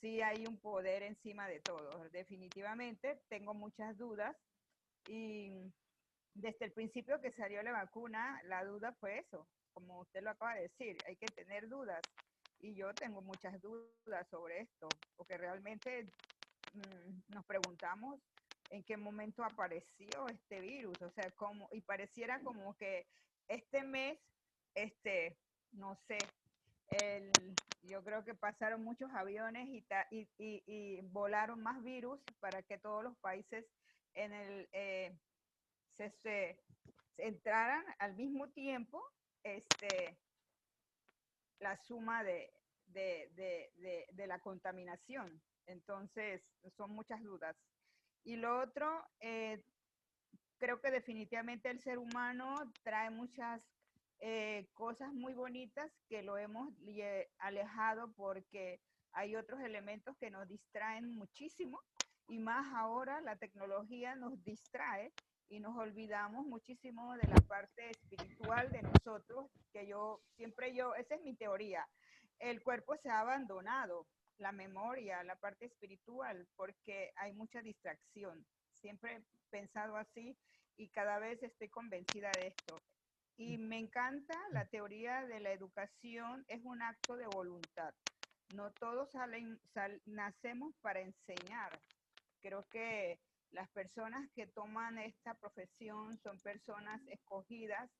Speaker 1: sí hay un poder encima de todo. Definitivamente tengo muchas dudas y desde el principio que salió la vacuna, la duda fue eso, como usted lo acaba de decir, hay que tener dudas. Y yo tengo muchas dudas sobre esto, porque realmente nos preguntamos en qué momento apareció este virus, o sea, y pareciera como que este mes, no sé, yo creo que pasaron muchos aviones y volaron más virus para que todos los países en se entraran al mismo tiempo la suma de la contaminación. Entonces, son muchas dudas. Y lo otro, creo que definitivamente el ser humano trae muchas cosas muy bonitas que lo hemos alejado porque hay otros elementos que nos distraen muchísimo y más ahora la tecnología nos distrae y nos olvidamos muchísimo de la parte espiritual de nosotros, que esa es mi teoría. El cuerpo se ha abandonado, la memoria, la parte espiritual, porque hay mucha distracción. Siempre he pensado así y cada vez estoy convencida de esto. Y me encanta la teoría de la educación, es un acto de voluntad. No todos nacemos para enseñar. Creo que las personas que toman esta profesión son personas escogidas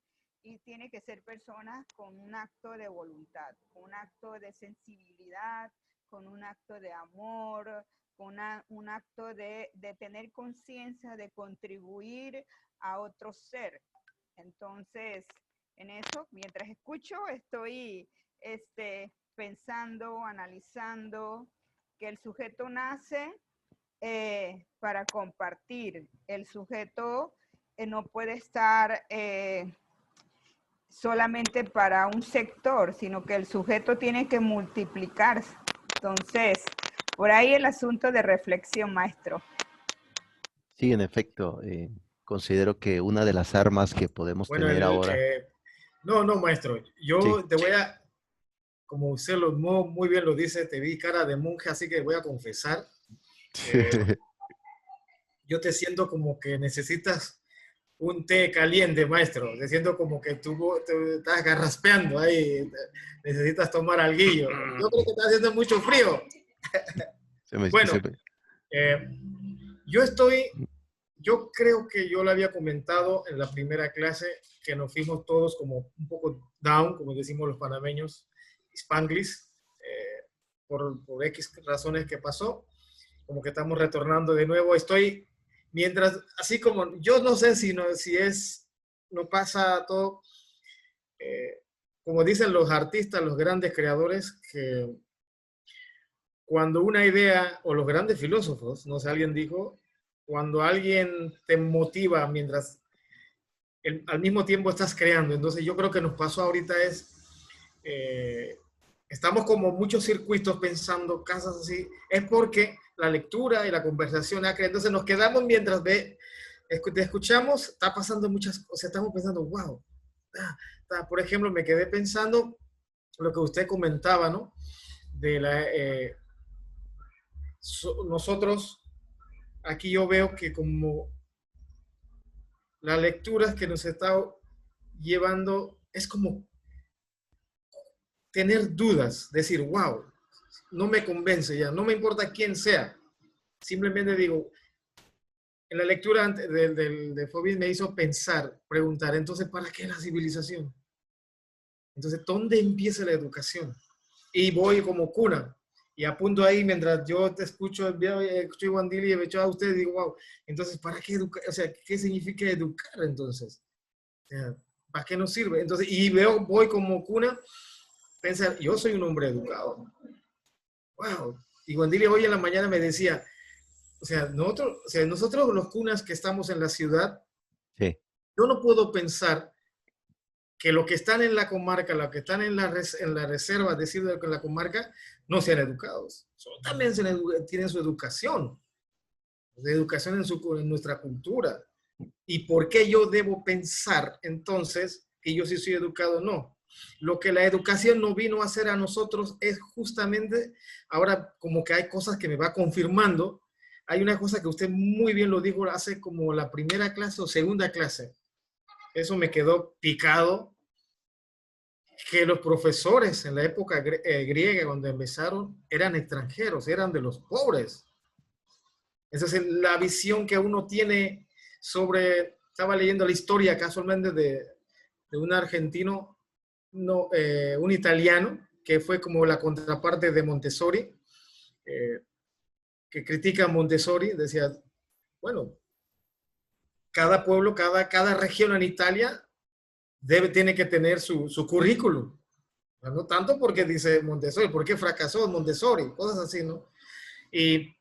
Speaker 1: y tiene que ser personas con un acto de voluntad, con un acto de sensibilidad, con un acto de amor, con un acto de tener conciencia, de contribuir a otro ser. Entonces, en eso, mientras escucho, estoy pensando, analizando que el sujeto nace para compartir. El sujeto no puede estar solamente para un sector, sino que el sujeto tiene que multiplicarse. Entonces, por ahí el asunto de reflexión, maestro.
Speaker 2: Sí, en efecto, considero que una de las armas que podemos tener ahora...
Speaker 3: No, maestro, yo te voy a, como usted muy bien lo dice, te vi cara de monje, así que voy a confesar. Yo te siento como que necesitas un té caliente, maestro. Te siento como que te estás garraspeando ahí, necesitas tomar alguillo. Yo creo que está haciendo mucho frío. Bueno, yo creo que yo lo había comentado en la primera clase, que nos fuimos todos como un poco down, como decimos los panameños, Spanglish, por X razones que pasó, como que estamos retornando de nuevo. Mientras, así como, yo no sé si no pasa todo, como dicen los artistas, los grandes creadores, que cuando una idea, o los grandes filósofos, no sé, alguien dijo, cuando alguien te motiva mientras al mismo tiempo estás creando. Entonces yo creo que nos pasó ahorita estamos como muchos circuitos pensando cosas así, es porque la lectura y la conversación entonces nos quedamos mientras te escuchamos, está pasando muchas cosas, estamos pensando, wow. Por ejemplo, me quedé pensando lo que usted comentaba, ¿no? De nosotros, aquí yo veo que como las lecturas que nos está llevando es como tener dudas, decir, wow, no me convence ya, no me importa quién sea. Simplemente digo, en la lectura de Fobis me hizo pensar, preguntar, entonces, ¿para qué la civilización? Entonces, ¿dónde empieza la educación? Y voy como cuna, y apunto ahí mientras yo te escucho Wandili y me echo a ustedes, digo, wow, entonces, ¿para qué educar? O sea, ¿qué significa educar entonces? ¿Para qué nos sirve? Entonces, voy como cuna, pensar, yo soy un hombre educado. Wow. Y Wandili hoy en la mañana me decía, nosotros los cunas que estamos en la ciudad,
Speaker 2: sí.
Speaker 3: Yo no puedo pensar que los que están en la comarca, los que están en la reserva, decir que en la comarca, no sean educados. También tienen su educación, de educación en nuestra cultura. ¿Y por qué yo debo pensar entonces y yo sí soy educado, no. Lo que la educación no vino a hacer a nosotros es justamente, ahora como que hay cosas que me va confirmando, hay una cosa que usted muy bien lo dijo hace como la primera clase o segunda clase, eso me quedó picado, que los profesores en la época griega, cuando empezaron, eran extranjeros, eran de los pobres. Esa es la visión que uno tiene sobre, estaba leyendo la historia casualmente de un argentino, no, un italiano, que fue como la contraparte de Montessori, eh, que critica a Montessori, decía, bueno, cada pueblo, cada región en Italia tiene que tener su currículum. No tanto porque dice Montessori, porque fracasó Montessori, cosas así, ¿no? Y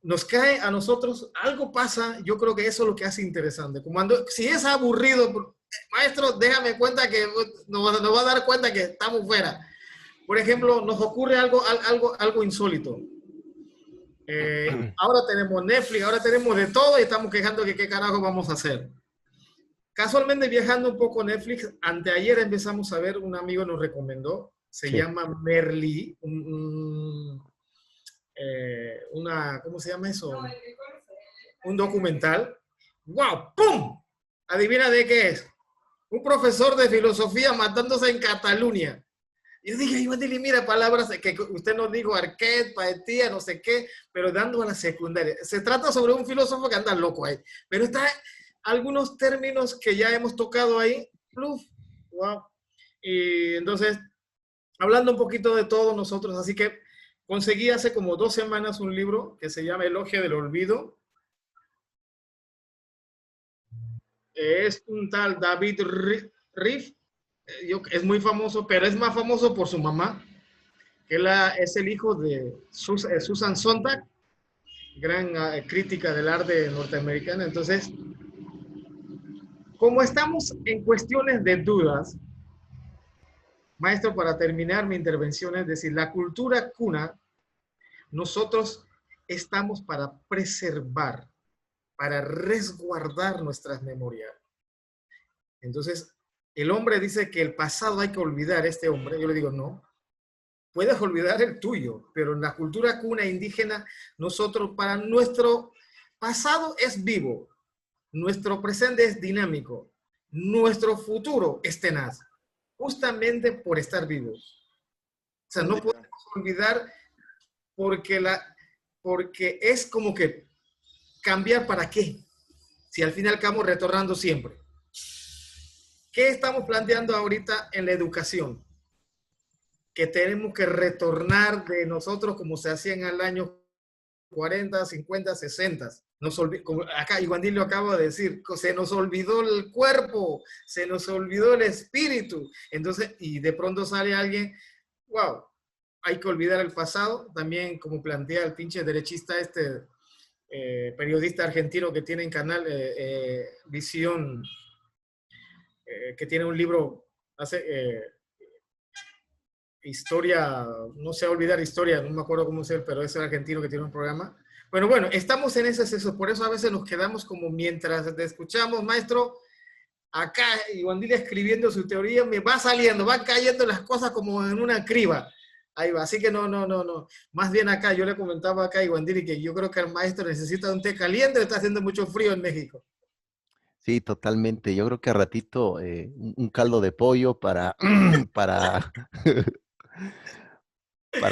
Speaker 3: nos cae a nosotros, algo pasa, yo creo que eso es lo que hace interesante. Cuando, si es aburrido, maestro, déjame cuenta que nos va a dar cuenta que estamos fuera. Por ejemplo, nos ocurre algo insólito. Ahora tenemos Netflix, ahora tenemos de todo y estamos quejando que qué carajo vamos a hacer. Casualmente viajando un poco Netflix, anteayer empezamos a ver, un amigo nos recomendó, se llama Merlí, ¿cómo se llama eso? Un documental. ¡Wow! ¡Pum! Adivina de qué es. Un profesor de filosofía matándose en Cataluña. Yo dije, Iván, mira, palabras que usted nos dijo, arquet, paetía, no sé qué, pero dando a la secundaria. Se trata sobre un filósofo que anda loco ahí, pero está algunos términos que ya hemos tocado ahí. ¡Pluf! ¡Wow! Y entonces, hablando un poquito de todos nosotros, así que conseguí hace como 2 semanas un libro que se llama Elogio del Olvido. Es un tal David Riff, es muy famoso, pero es más famoso por su mamá, que es el hijo de Susan Sontag, gran crítica del arte norteamericana. Entonces, como estamos en cuestiones de dudas, maestro, para terminar mi intervención, es decir, la cultura cuna, nosotros estamos para preservar, para resguardar nuestras memorias. Entonces, el hombre dice que el pasado hay que olvidar, este hombre, yo le digo, no, puedes olvidar el tuyo, pero en la cultura cuna indígena, nosotros, para nuestro pasado es vivo, nuestro presente es dinámico, nuestro futuro es tenaz, justamente por estar vivos. O sea, no podemos olvidar porque es como que cambiar para qué, si al fin y al cabo retornando siempre. ¿Qué estamos planteando ahorita en la educación? Que tenemos que retornar de nosotros como se hacía en el año 40, 50, 60. Como acá Iguandil lo acaba de decir, se nos olvidó el cuerpo, se nos olvidó el espíritu. Entonces, y de pronto sale alguien, wow, hay que olvidar el pasado. También, como plantea el pinche derechista periodista argentino que tiene en canal Visión, que tiene un libro, historia, no sé olvidar historia, no me acuerdo cómo es, pero es el argentino que tiene un programa. Bueno, estamos en ese exceso, por eso a veces nos quedamos como mientras te escuchamos, maestro, acá Iguandil escribiendo su teoría, me va saliendo, van cayendo las cosas como en una criba. Ahí va, así que no. Más bien acá, yo le comentaba acá a Iguandil que yo creo que el maestro necesita un té caliente, está haciendo mucho frío en México.
Speaker 2: Sí, totalmente. Yo creo que a ratito un caldo de pollo para, para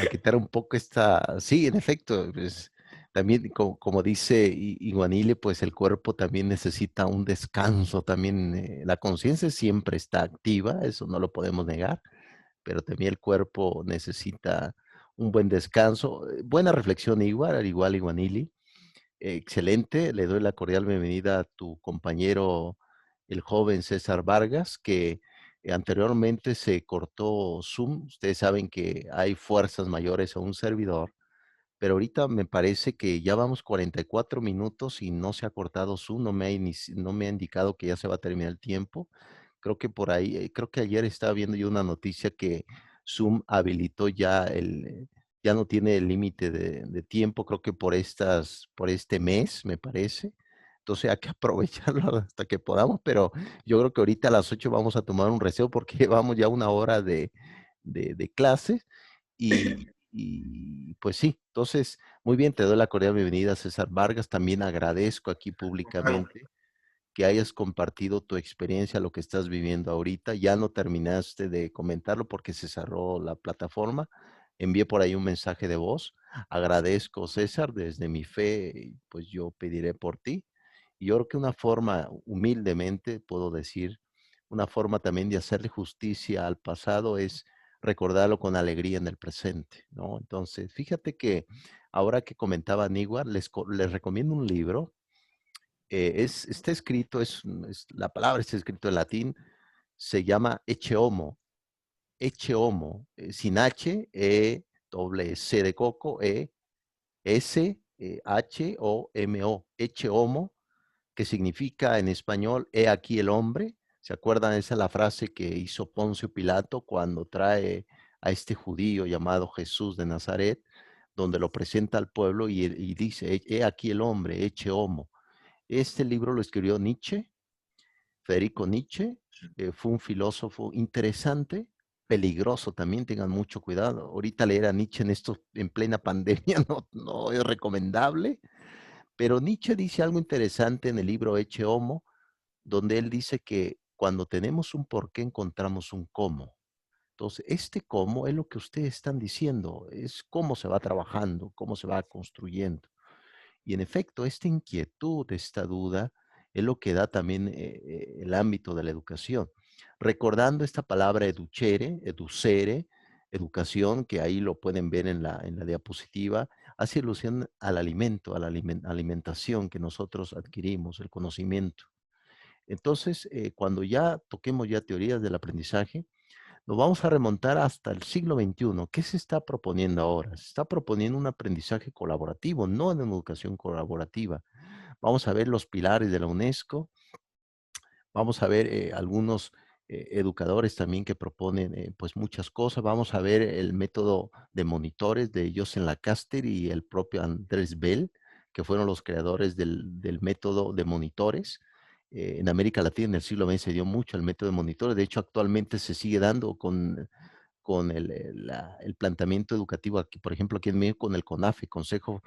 Speaker 2: quitar un poco esta... Sí, en efecto, pues, también como dice Iguanile, pues el cuerpo también necesita un descanso, también la conciencia siempre está activa, eso no lo podemos negar, pero también el cuerpo necesita un buen descanso. Buena reflexión, igual, al igual Iguanili. Excelente, le doy la cordial bienvenida a tu compañero, el joven César Vargas, que anteriormente se cortó Zoom. Ustedes saben que hay fuerzas mayores a un servidor, pero ahorita me parece que ya vamos 44 minutos y no se ha cortado Zoom, no me ha indicado que ya se va a terminar el tiempo. Creo que por ahí, creo que ayer estaba viendo yo una noticia que Zoom habilitó ya ya no tiene el límite de tiempo, creo que por este mes, me parece. Entonces hay que aprovecharlo hasta que podamos, pero yo creo que ahorita a las 8 vamos a tomar un recreo porque llevamos ya una hora de clases y pues sí, entonces, muy bien, te doy la cordial bienvenida, César Vargas. También agradezco aquí
Speaker 3: Claro.
Speaker 2: públicamente que hayas compartido tu experiencia, lo que estás viviendo ahorita. Ya no terminaste de comentarlo porque se cerró la plataforma. Envié por ahí un mensaje de voz. Agradezco, César, desde mi fe, pues yo pediré por ti. Y yo creo que una forma, humildemente, puedo decir, una forma también de hacerle justicia al pasado es recordarlo con alegría en el presente, ¿no? Entonces, fíjate que ahora que comentaba Aníbal, les recomiendo un libro. Está escrito, la palabra está escrito en latín, se llama Ecce Homo, Ecce Homo, sin H, doble C de coco, S, H, O, M, O, Ecce Homo, que significa en español, he aquí el hombre. ¿Se acuerdan? Esa es la frase que hizo Poncio Pilato cuando trae a este judío llamado Jesús de Nazaret, donde lo presenta al pueblo y dice, he aquí el hombre, Ecce Homo. Este libro lo escribió Nietzsche, Federico Nietzsche, fue un filósofo interesante, peligroso también, tengan mucho cuidado. Ahorita leer a Nietzsche en plena pandemia no es recomendable, pero Nietzsche dice algo interesante en el libro Ecce Homo, donde él dice que cuando tenemos un por qué encontramos un cómo. Entonces, este cómo es lo que ustedes están diciendo, es cómo se va trabajando, cómo se va construyendo. Y en efecto, esta inquietud, esta duda, es lo que da también el ámbito de la educación. Recordando esta palabra educere, educación, que ahí lo pueden ver en la diapositiva, hace alusión al alimento, a la alimentación que nosotros adquirimos, el conocimiento. Entonces, cuando ya toquemos ya teorías del aprendizaje, nos vamos a remontar hasta el siglo XXI. ¿Qué se está proponiendo ahora? Se está proponiendo un aprendizaje colaborativo, no una educación colaborativa. Vamos a ver los pilares de la UNESCO, vamos a ver algunos educadores también que proponen pues muchas cosas. Vamos a ver el método de monitores de Joseph Lancaster y el propio Andrés Bell, que fueron los creadores del método de monitores. En América Latina en el siglo XX se dio mucho el método de monitores. De hecho, actualmente se sigue dando con el planteamiento educativo, aquí, por ejemplo, aquí en México con el CONAFE, Consejo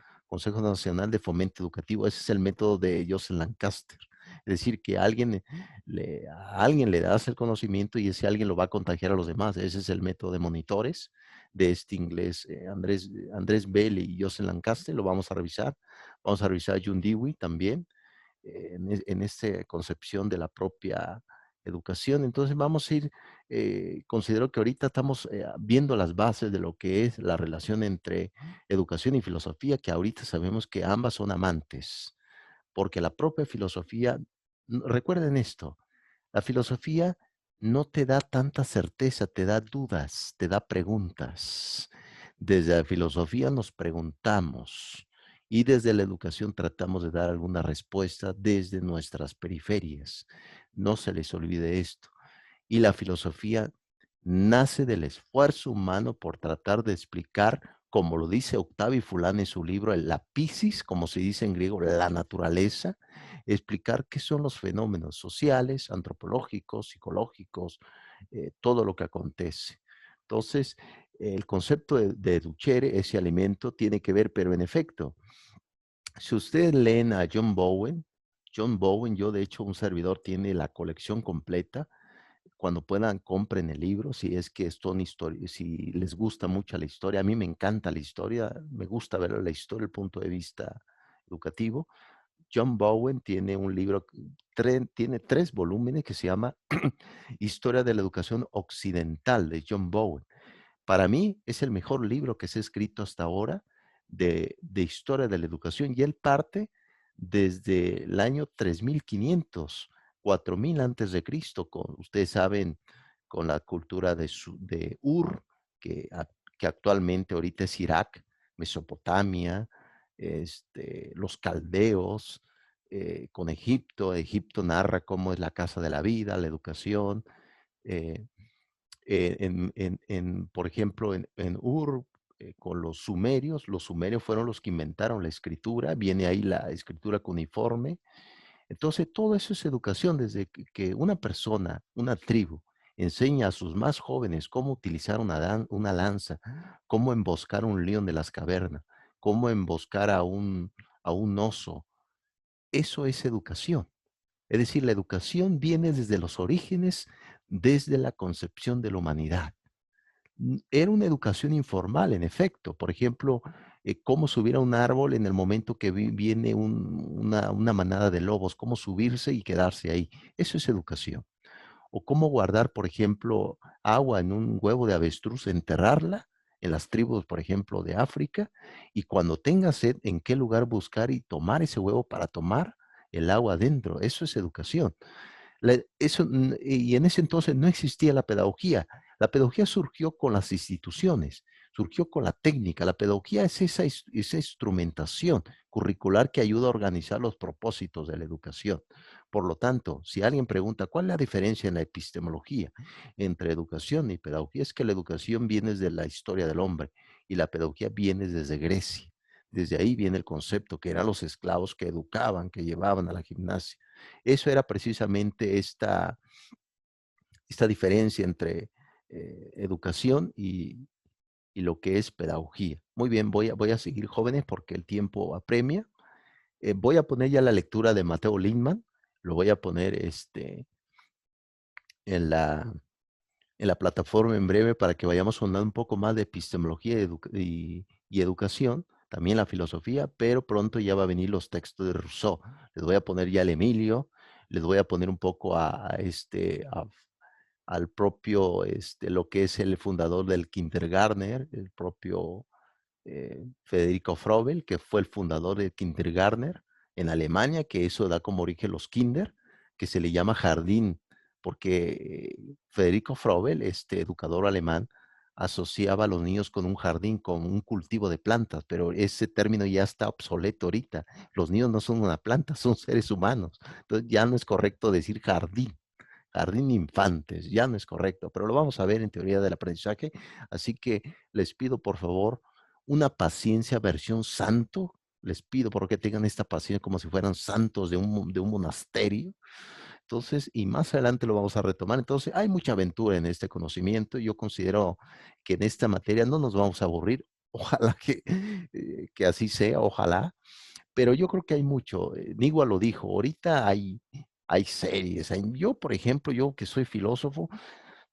Speaker 2: Nacional de Fomento Educativo. Ese es el método de Joseph Lancaster. Es decir, que a alguien le das el conocimiento y ese alguien lo va a contagiar a los demás. Ese es el método de monitores de este inglés, Andrés Bell y Joseph Lancaster. Lo vamos a revisar. Vamos a revisar a John Dewey también en esta concepción de la propia educación. Entonces vamos a ir, considero que ahorita estamos viendo las bases de lo que es la relación entre educación y filosofía, que ahorita sabemos que ambas son amantes, porque la propia filosofía, recuerden esto, la filosofía no te da tanta certeza, te da dudas, te da preguntas. Desde la filosofía nos preguntamos y desde la educación tratamos de dar alguna respuesta desde nuestras periferias. No se les olvide esto. Y la filosofía nace del esfuerzo humano por tratar de explicar, como lo dice Octavio Fulán en su libro, la Physis, como se dice en griego, la naturaleza, explicar qué son los fenómenos sociales, antropológicos, psicológicos, todo lo que acontece. Entonces, el concepto de educere, ese alimento, tiene que ver, pero en efecto, si ustedes leen a John Bowen, yo de hecho un servidor tiene la colección completa. Cuando puedan, compren el libro, si es que son historias, si les gusta mucho la historia. A mí me encanta la historia, me gusta ver la historia, el punto de vista educativo. John Bowen tiene un libro, tiene 3 volúmenes que se llama Historia de la Educación Occidental de John Bowen. Para mí es el mejor libro que se ha escrito hasta ahora de historia de la educación y él parte desde el año 3500, 4000 antes de Cristo, ustedes saben, con la cultura de Ur, que actualmente ahorita es Irak, Mesopotamia, los caldeos, con Egipto. Egipto narra cómo es la casa de la vida, la educación. eh, por ejemplo, en Ur, con los sumerios fueron los que inventaron la escritura, viene ahí la escritura cuneiforme, Entonces, todo eso es educación, desde que una persona, una tribu, enseña a sus más jóvenes cómo utilizar una lanza, cómo emboscar un león de las cavernas, cómo emboscar a un oso. Eso es educación. Es decir, la educación viene desde los orígenes, desde la concepción de la humanidad. Era una educación informal, en efecto. Por ejemplo, cómo subir a un árbol en el momento que viene una manada de lobos, cómo subirse y quedarse ahí. Eso es educación. O cómo guardar, por ejemplo, agua en un huevo de avestruz, enterrarla en las tribus, por ejemplo, de África, y cuando tenga sed, en qué lugar buscar y tomar ese huevo para tomar el agua adentro. Eso es educación. Y en ese entonces no existía la pedagogía. La pedagogía surgió con las instituciones, surgió con la técnica. La pedagogía es esa instrumentación curricular que ayuda a organizar los propósitos de la educación. Por lo tanto, si alguien pregunta cuál es la diferencia en la epistemología entre educación y pedagogía, es que la educación viene desde la historia del hombre y la pedagogía viene desde Grecia. Desde ahí viene el concepto que eran los esclavos que educaban, que llevaban a la gimnasia. Eso era precisamente esta diferencia entre educación y lo que es pedagogía. Muy bien, voy a seguir, jóvenes, porque el tiempo apremia. Voy a poner ya la lectura de Mateo Lindman, lo voy a poner en la plataforma en breve para que vayamos sonando un poco más de epistemología y educación, también la filosofía, pero pronto ya va a venir los textos de Rousseau. Les voy a poner ya el Emilio, les voy a poner un poco al propio, lo que es el fundador del Kindergarten, el propio Federico Froebel, que fue el fundador del Kindergarten en Alemania, que eso da como origen los Kinder, que se le llama jardín, porque Federico Froebel, este educador alemán, asociaba a los niños con un jardín, con un cultivo de plantas, pero ese término ya está obsoleto ahorita. Los niños no son una planta, son seres humanos. Entonces ya no es correcto decir jardín de infantes, ya no es correcto, pero lo vamos a ver en teoría del aprendizaje. Así que les pido, por favor, una paciencia versión santo. Les pido porque tengan esta paciencia como si fueran santos de un monasterio. Entonces, y más adelante lo vamos a retomar. Entonces, hay mucha aventura en este conocimiento. Yo considero que en esta materia no nos vamos a aburrir. Ojalá que así sea, ojalá. Pero yo creo que hay mucho. Nigua lo dijo, ahorita hay series. Yo, por ejemplo, yo que soy filósofo,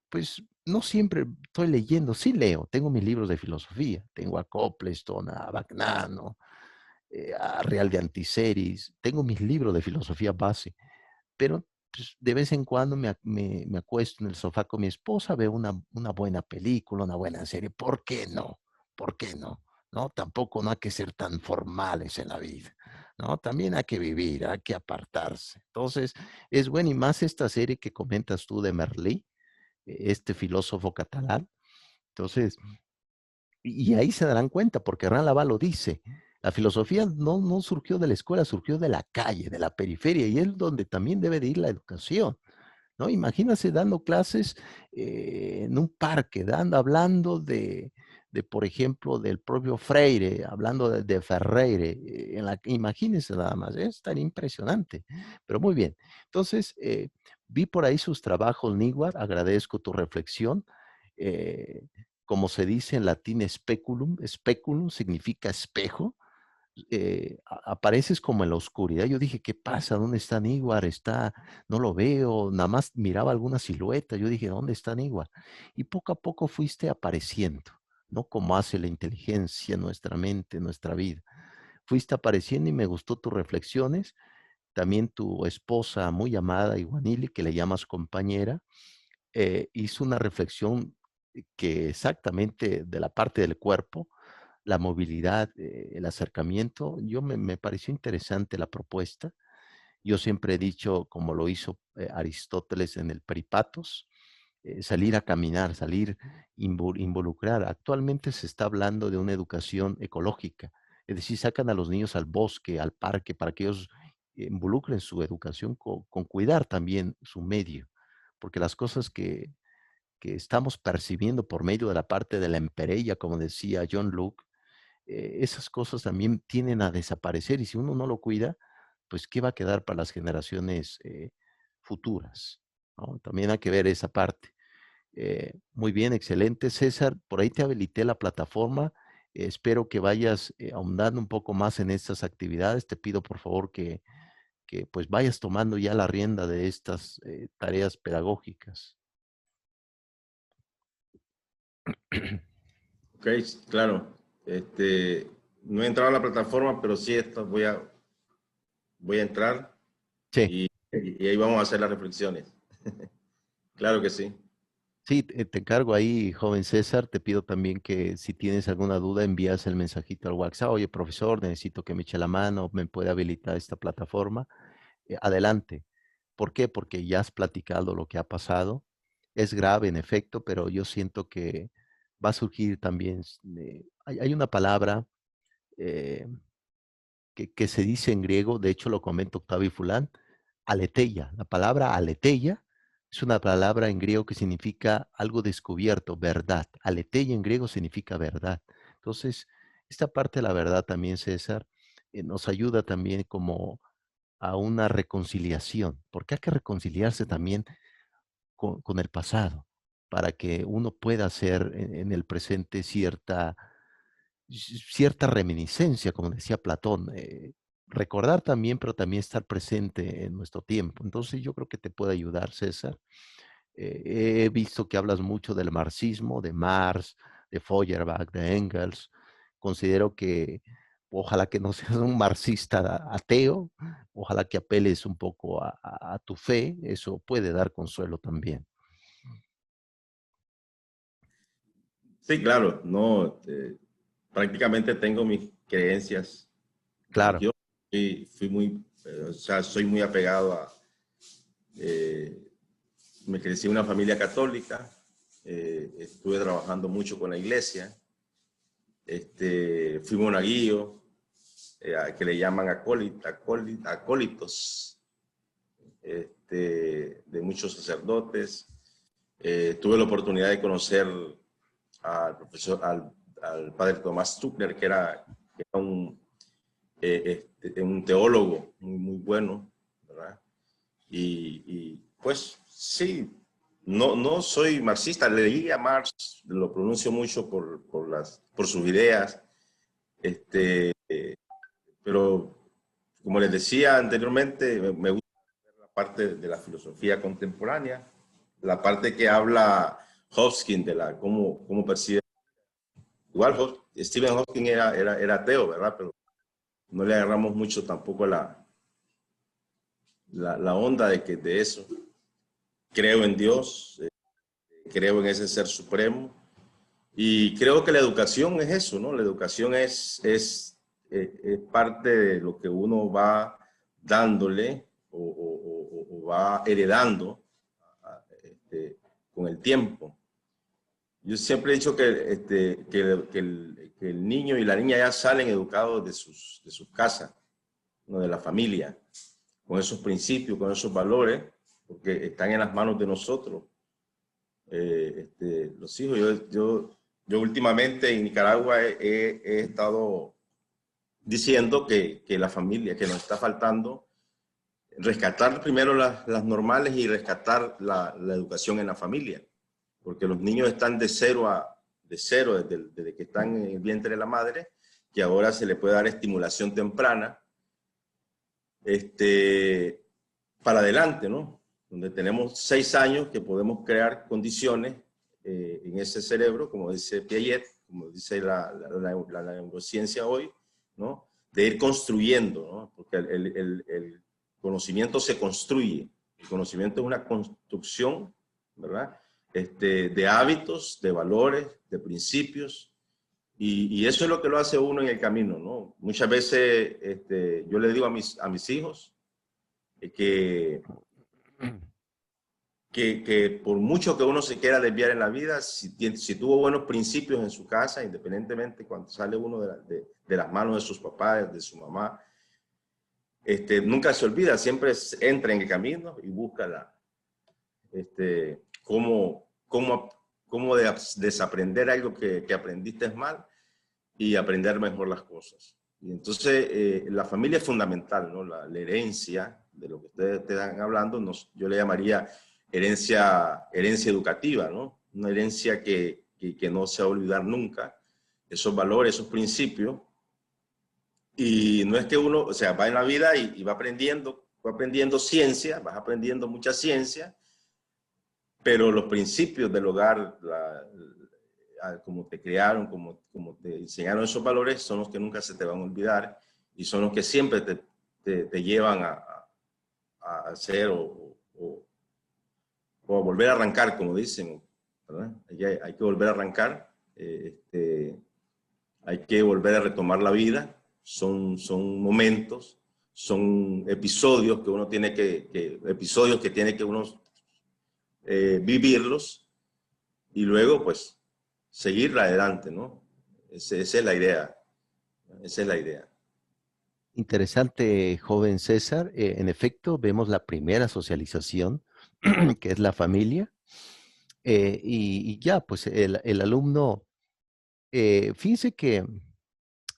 Speaker 2: pues no siempre estoy leyendo, sí leo, tengo mis libros de filosofía, tengo a Copleston, a Bagnano, a Real de Anticeris, tengo mis libros de filosofía base, pero pues, de vez en cuando me acuesto en el sofá con mi esposa, veo una buena película, una buena serie. ¿Por qué no? ¿Por qué no? ¿No? Tampoco no hay que ser tan formales en la vida, ¿no? También hay que vivir, hay que apartarse. Entonces, es bueno, y más esta serie que comentas tú de Merlí, este filósofo catalán. Entonces, y ahí se darán cuenta, porque Hernán Lavalle lo dice, la filosofía no surgió de la escuela, surgió de la calle, de la periferia, y es donde también debe de ir la educación, ¿no? Imagínate dando clases en un parque, hablando por ejemplo, del propio Freire, hablando de Ferreire, imagínense nada más, es tan impresionante, pero muy bien. Entonces, vi por ahí sus trabajos, Niguar, agradezco tu reflexión. eh, Como se dice en latín, speculum significa espejo. Apareces como en la oscuridad. Yo dije, ¿qué pasa? ¿Dónde está Niguar? No lo veo, nada más miraba alguna silueta. Yo dije, ¿dónde está Niguar? Y poco a poco fuiste apareciendo, ¿no? Como hace la inteligencia, nuestra mente, nuestra vida. Fuiste apareciendo y me gustó tus reflexiones. También tu esposa muy amada, Iguanili, que le llamas compañera, hizo una reflexión que exactamente de la parte del cuerpo, la movilidad, el acercamiento. Me pareció interesante la propuesta. Yo siempre he dicho, como lo hizo Aristóteles en el Peripatos, salir a caminar, involucrar. Actualmente se está hablando de una educación ecológica, es decir, sacan a los niños al bosque, al parque, para que ellos involucren su educación con cuidar también su medio, porque las cosas que estamos percibiendo por medio de la parte de la emperella, como decía John Luke, esas cosas también tienden a desaparecer y si uno no lo cuida, pues, ¿qué va a quedar para las generaciones futuras? ¿No? También hay que ver esa parte. Muy bien, excelente, César. Por ahí te habilité la plataforma. Espero que vayas ahondando un poco más en estas actividades. Te pido, por favor, que pues vayas tomando ya la rienda de estas tareas pedagógicas.
Speaker 4: Ok, claro. No he entrado a la plataforma, pero sí voy a entrar
Speaker 2: Sí.
Speaker 4: y ahí vamos a hacer las reflexiones. Claro que sí.
Speaker 2: Sí, te encargo ahí, joven César. Te pido también que si tienes alguna duda, envías el mensajito al WhatsApp. Oye, profesor, necesito que me eche la mano, me puede habilitar esta plataforma. Adelante. ¿Por qué? Porque ya has platicado lo que ha pasado. Es grave, en efecto, pero yo siento que va a surgir también. Hay una palabra eh, que se dice en griego, de hecho lo comenta Octavio Fulán, aletheia. La palabra aletheia es una palabra en griego que significa algo descubierto, verdad. Aletheia en griego significa verdad. Entonces, esta parte de la verdad también, César, nos ayuda también como a una reconciliación, porque hay que reconciliarse también con el pasado, para que uno pueda hacer en el presente cierta reminiscencia, como decía Platón, recordar también, pero también estar presente en nuestro tiempo. Entonces yo creo que te puede ayudar, César. He visto que hablas mucho del marxismo, de Marx, de Feuerbach, de Engels. Considero que ojalá que no seas un marxista ateo, ojalá que apeles un poco a tu fe, eso puede dar consuelo también.
Speaker 4: Sí, claro. No, prácticamente tengo mis creencias
Speaker 2: Claro,
Speaker 4: religiosas y o sea, soy muy apegado a, eh, me crecí en una familia católica, estuve trabajando mucho con la iglesia, fui monaguillo, que le llaman acólitos, de muchos sacerdotes. Tuve la oportunidad de conocer al padre Tomás Tuckner, que era un teólogo muy bueno, ¿verdad? Pues sí, no soy marxista, leí a Marx, lo pronuncio mucho por sus ideas, pero como les decía anteriormente, me gusta la parte de la filosofía contemporánea, la parte que habla Hopkins de cómo percibe. Igual Stephen Hawking era ateo, ¿verdad? Pero no le agarramos mucho tampoco la onda de eso. Creo en Dios, creo en ese ser supremo y creo que la educación es eso, ¿no? La educación es parte de lo que uno va dándole o va heredando con el tiempo. Yo siempre he dicho que el niño y la niña ya salen educados de sus casas, ¿no? De la familia, con esos principios, con esos valores, porque están en las manos de nosotros. Los hijos, yo últimamente en Nicaragua he estado diciendo que la familia, que nos está faltando, rescatar primero las normales y rescatar la educación en la familia, porque los niños están de cero desde que están en el vientre de la madre, que ahora se le puede dar estimulación temprana, para adelante, ¿no? Donde tenemos 6 años que podemos crear condiciones en ese cerebro, como dice Piaget, como dice la neurociencia hoy, ¿no? De ir construyendo, ¿no? Porque el conocimiento se construye. El conocimiento es una construcción, ¿verdad? De hábitos, de valores, de principios, y eso es lo que lo hace uno en el camino, ¿no? Muchas veces yo le digo a mis hijos que por mucho que uno se quiera desviar en la vida, si tuvo buenos principios en su casa, independientemente cuando sale uno de las manos de sus papás, de su mamá, nunca se olvida, siempre entra en el camino y busca cómo desaprender algo que aprendiste mal y aprender mejor las cosas. Y entonces la familia es fundamental, ¿no? La herencia de lo que ustedes están hablando, yo le llamaría herencia educativa, ¿no? Una herencia que no se va a olvidar nunca, esos valores, esos principios. Y no es que uno, o sea, va en la vida y va aprendiendo ciencia, vas aprendiendo mucha ciencia, pero los principios del hogar, como te crearon, como te enseñaron esos valores, son los que nunca se te van a olvidar y son los que siempre te llevan a hacer o a volver a arrancar, como dicen, ¿verdad? Hay que volver a arrancar, hay que volver a retomar la vida, son momentos, son episodios que uno tiene episodios que tiene que uno vivirlos y luego pues seguir adelante, ¿no? Esa es la idea, esa es la idea.
Speaker 2: Interesante, joven César. En efecto, vemos la primera socialización, que es la familia, y ya, pues el alumno, fíjense que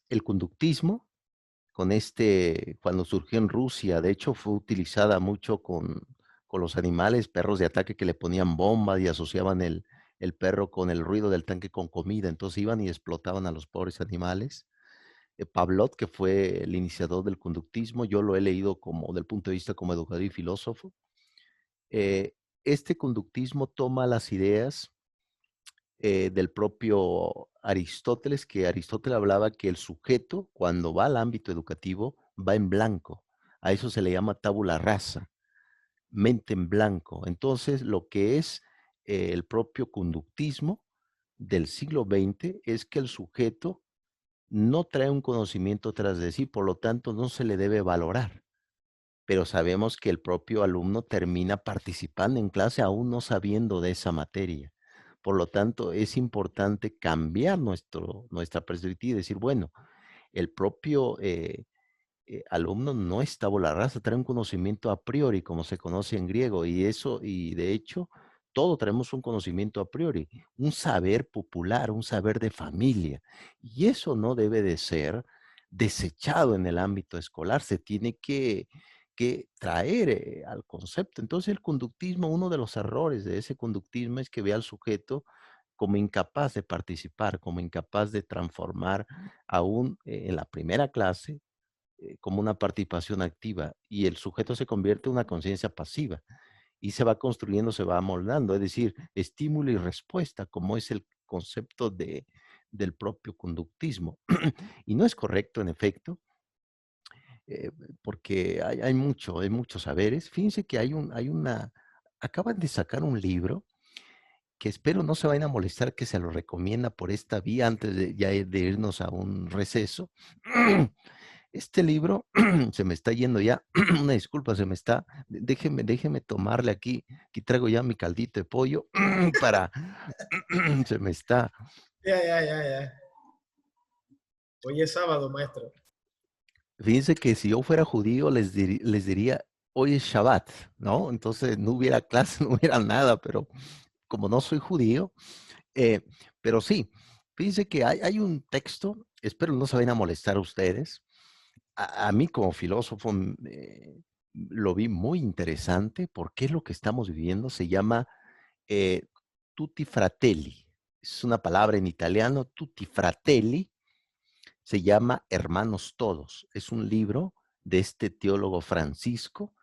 Speaker 2: el conductismo, cuando surgió en Rusia, de hecho fue utilizada mucho con los animales, perros de ataque que le ponían bombas y asociaban el perro con el ruido del tanque con comida, entonces iban y explotaban a los pobres animales. Pavlov, que fue el iniciador del conductismo, yo lo he leído como del punto de vista como educador y filósofo. Este conductismo toma las ideas del propio Aristóteles, que Aristóteles hablaba que el sujeto, cuando va al ámbito educativo, va en blanco. A eso se le llama tabula rasa, mente en blanco. Entonces, lo que es el propio conductismo del siglo XX es que el sujeto no trae un conocimiento tras de sí, por lo tanto, no se le debe valorar. Pero sabemos que el propio alumno termina participando en clase aún no sabiendo de esa materia. Por lo tanto, es importante cambiar nuestra perspectiva y decir, bueno, el propio alumno no es tabula rasa, trae un conocimiento a priori, como se conoce en griego, y de hecho, todos traemos un conocimiento a priori, un saber popular, un saber de familia, y eso no debe de ser desechado en el ámbito escolar, se tiene que traer al concepto. Entonces el conductismo, uno de los errores de ese conductismo es que ve al sujeto como incapaz de participar, como incapaz de transformar aún en la primera clase como una participación activa, y el sujeto se convierte en una conciencia pasiva y se va construyendo, se va amoldando, es decir, estímulo y respuesta, como es el concepto del propio conductismo. Y no es correcto, en efecto, eh, porque hay muchos saberes. Fíjense que acaban de sacar un libro que espero no se vayan a molestar, que se lo recomienda por esta vía antes de irnos a un receso. Este libro se me está yendo ya, una disculpa, déjeme tomarle aquí traigo ya mi caldito de pollo para, se me está.
Speaker 3: Ya. Hoy es sábado, maestro.
Speaker 2: Fíjense que si yo fuera judío les diría, hoy es Shabbat, ¿no? Entonces no hubiera clase, no hubiera nada, pero como no soy judío, pero sí, fíjense que hay un texto, espero no se vayan a molestar a ustedes. A mí como filósofo lo vi muy interesante porque lo que estamos viviendo se llama tutti fratelli. Es una palabra en italiano, tutti fratelli, se llama Hermanos Todos. Es un libro de este teólogo Francisco,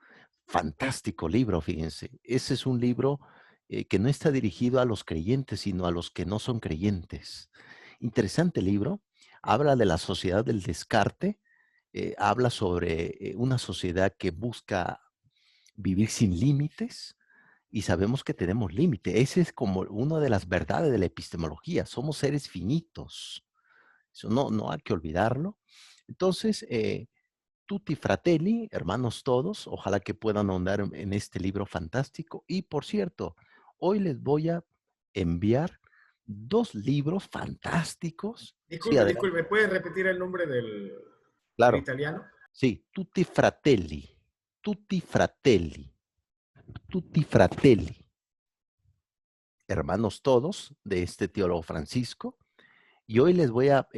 Speaker 2: fantástico libro, fíjense. Ese es un libro que no está dirigido a los creyentes, sino a los que no son creyentes. Interesante libro, habla de la sociedad del descarte, habla sobre una sociedad que busca vivir sin límites y sabemos que tenemos límite. Esa es como una de las verdades de la epistemología. Somos seres finitos. Eso no hay que olvidarlo. Entonces, tutti fratelli, hermanos todos, ojalá que puedan ahondar en este libro fantástico. Y por cierto, hoy les voy a enviar 2 libros fantásticos. Sí,
Speaker 3: Disculpe, ¿puedes repetir el nombre del
Speaker 2: claro.
Speaker 3: italiano?
Speaker 2: Sí, tutti fratelli, tutti fratelli, tutti fratelli. Hermanos todos, de este teólogo Francisco. Y hoy les voy a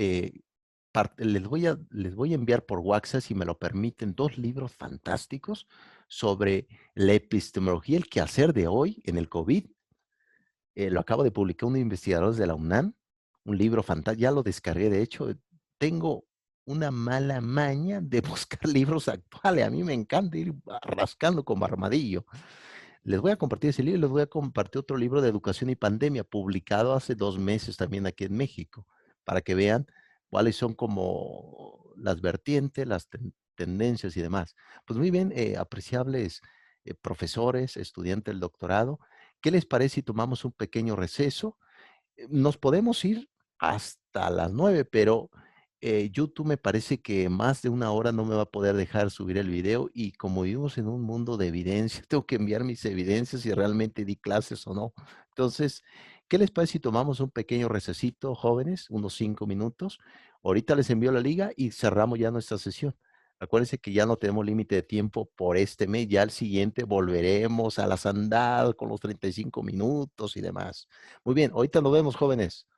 Speaker 2: les voy a enviar por WhatsApp, si me lo permiten, 2 libros fantásticos sobre la epistemología, el quehacer de hoy en el COVID. Lo acabo de publicar un investigador de la UNAM, un libro fantástico, ya lo descargué, de hecho, tengo una mala maña de buscar libros actuales, a mí me encanta ir rascando como armadillo. Les voy a compartir ese libro y les voy a compartir otro libro de educación y pandemia, publicado hace 2 meses también aquí en México, para que vean cuáles son como las vertientes, las tendencias y demás. Pues muy bien, apreciables profesores, estudiantes del doctorado, ¿qué les parece si tomamos un pequeño receso? Nos podemos ir hasta las 9, pero YouTube me parece que más de 1 hora no me va a poder dejar subir el video, y como vivimos en un mundo de evidencia, tengo que enviar mis evidencias si realmente di clases o no. Entonces, ¿qué les parece si tomamos un pequeño recesito, jóvenes? Unos 5 minutos. Ahorita les envío la liga y cerramos ya nuestra sesión. Acuérdense que ya no tenemos límite de tiempo por este mes, ya el siguiente volveremos a las andadas con los 35 minutos y demás. Muy bien, ahorita nos vemos, jóvenes.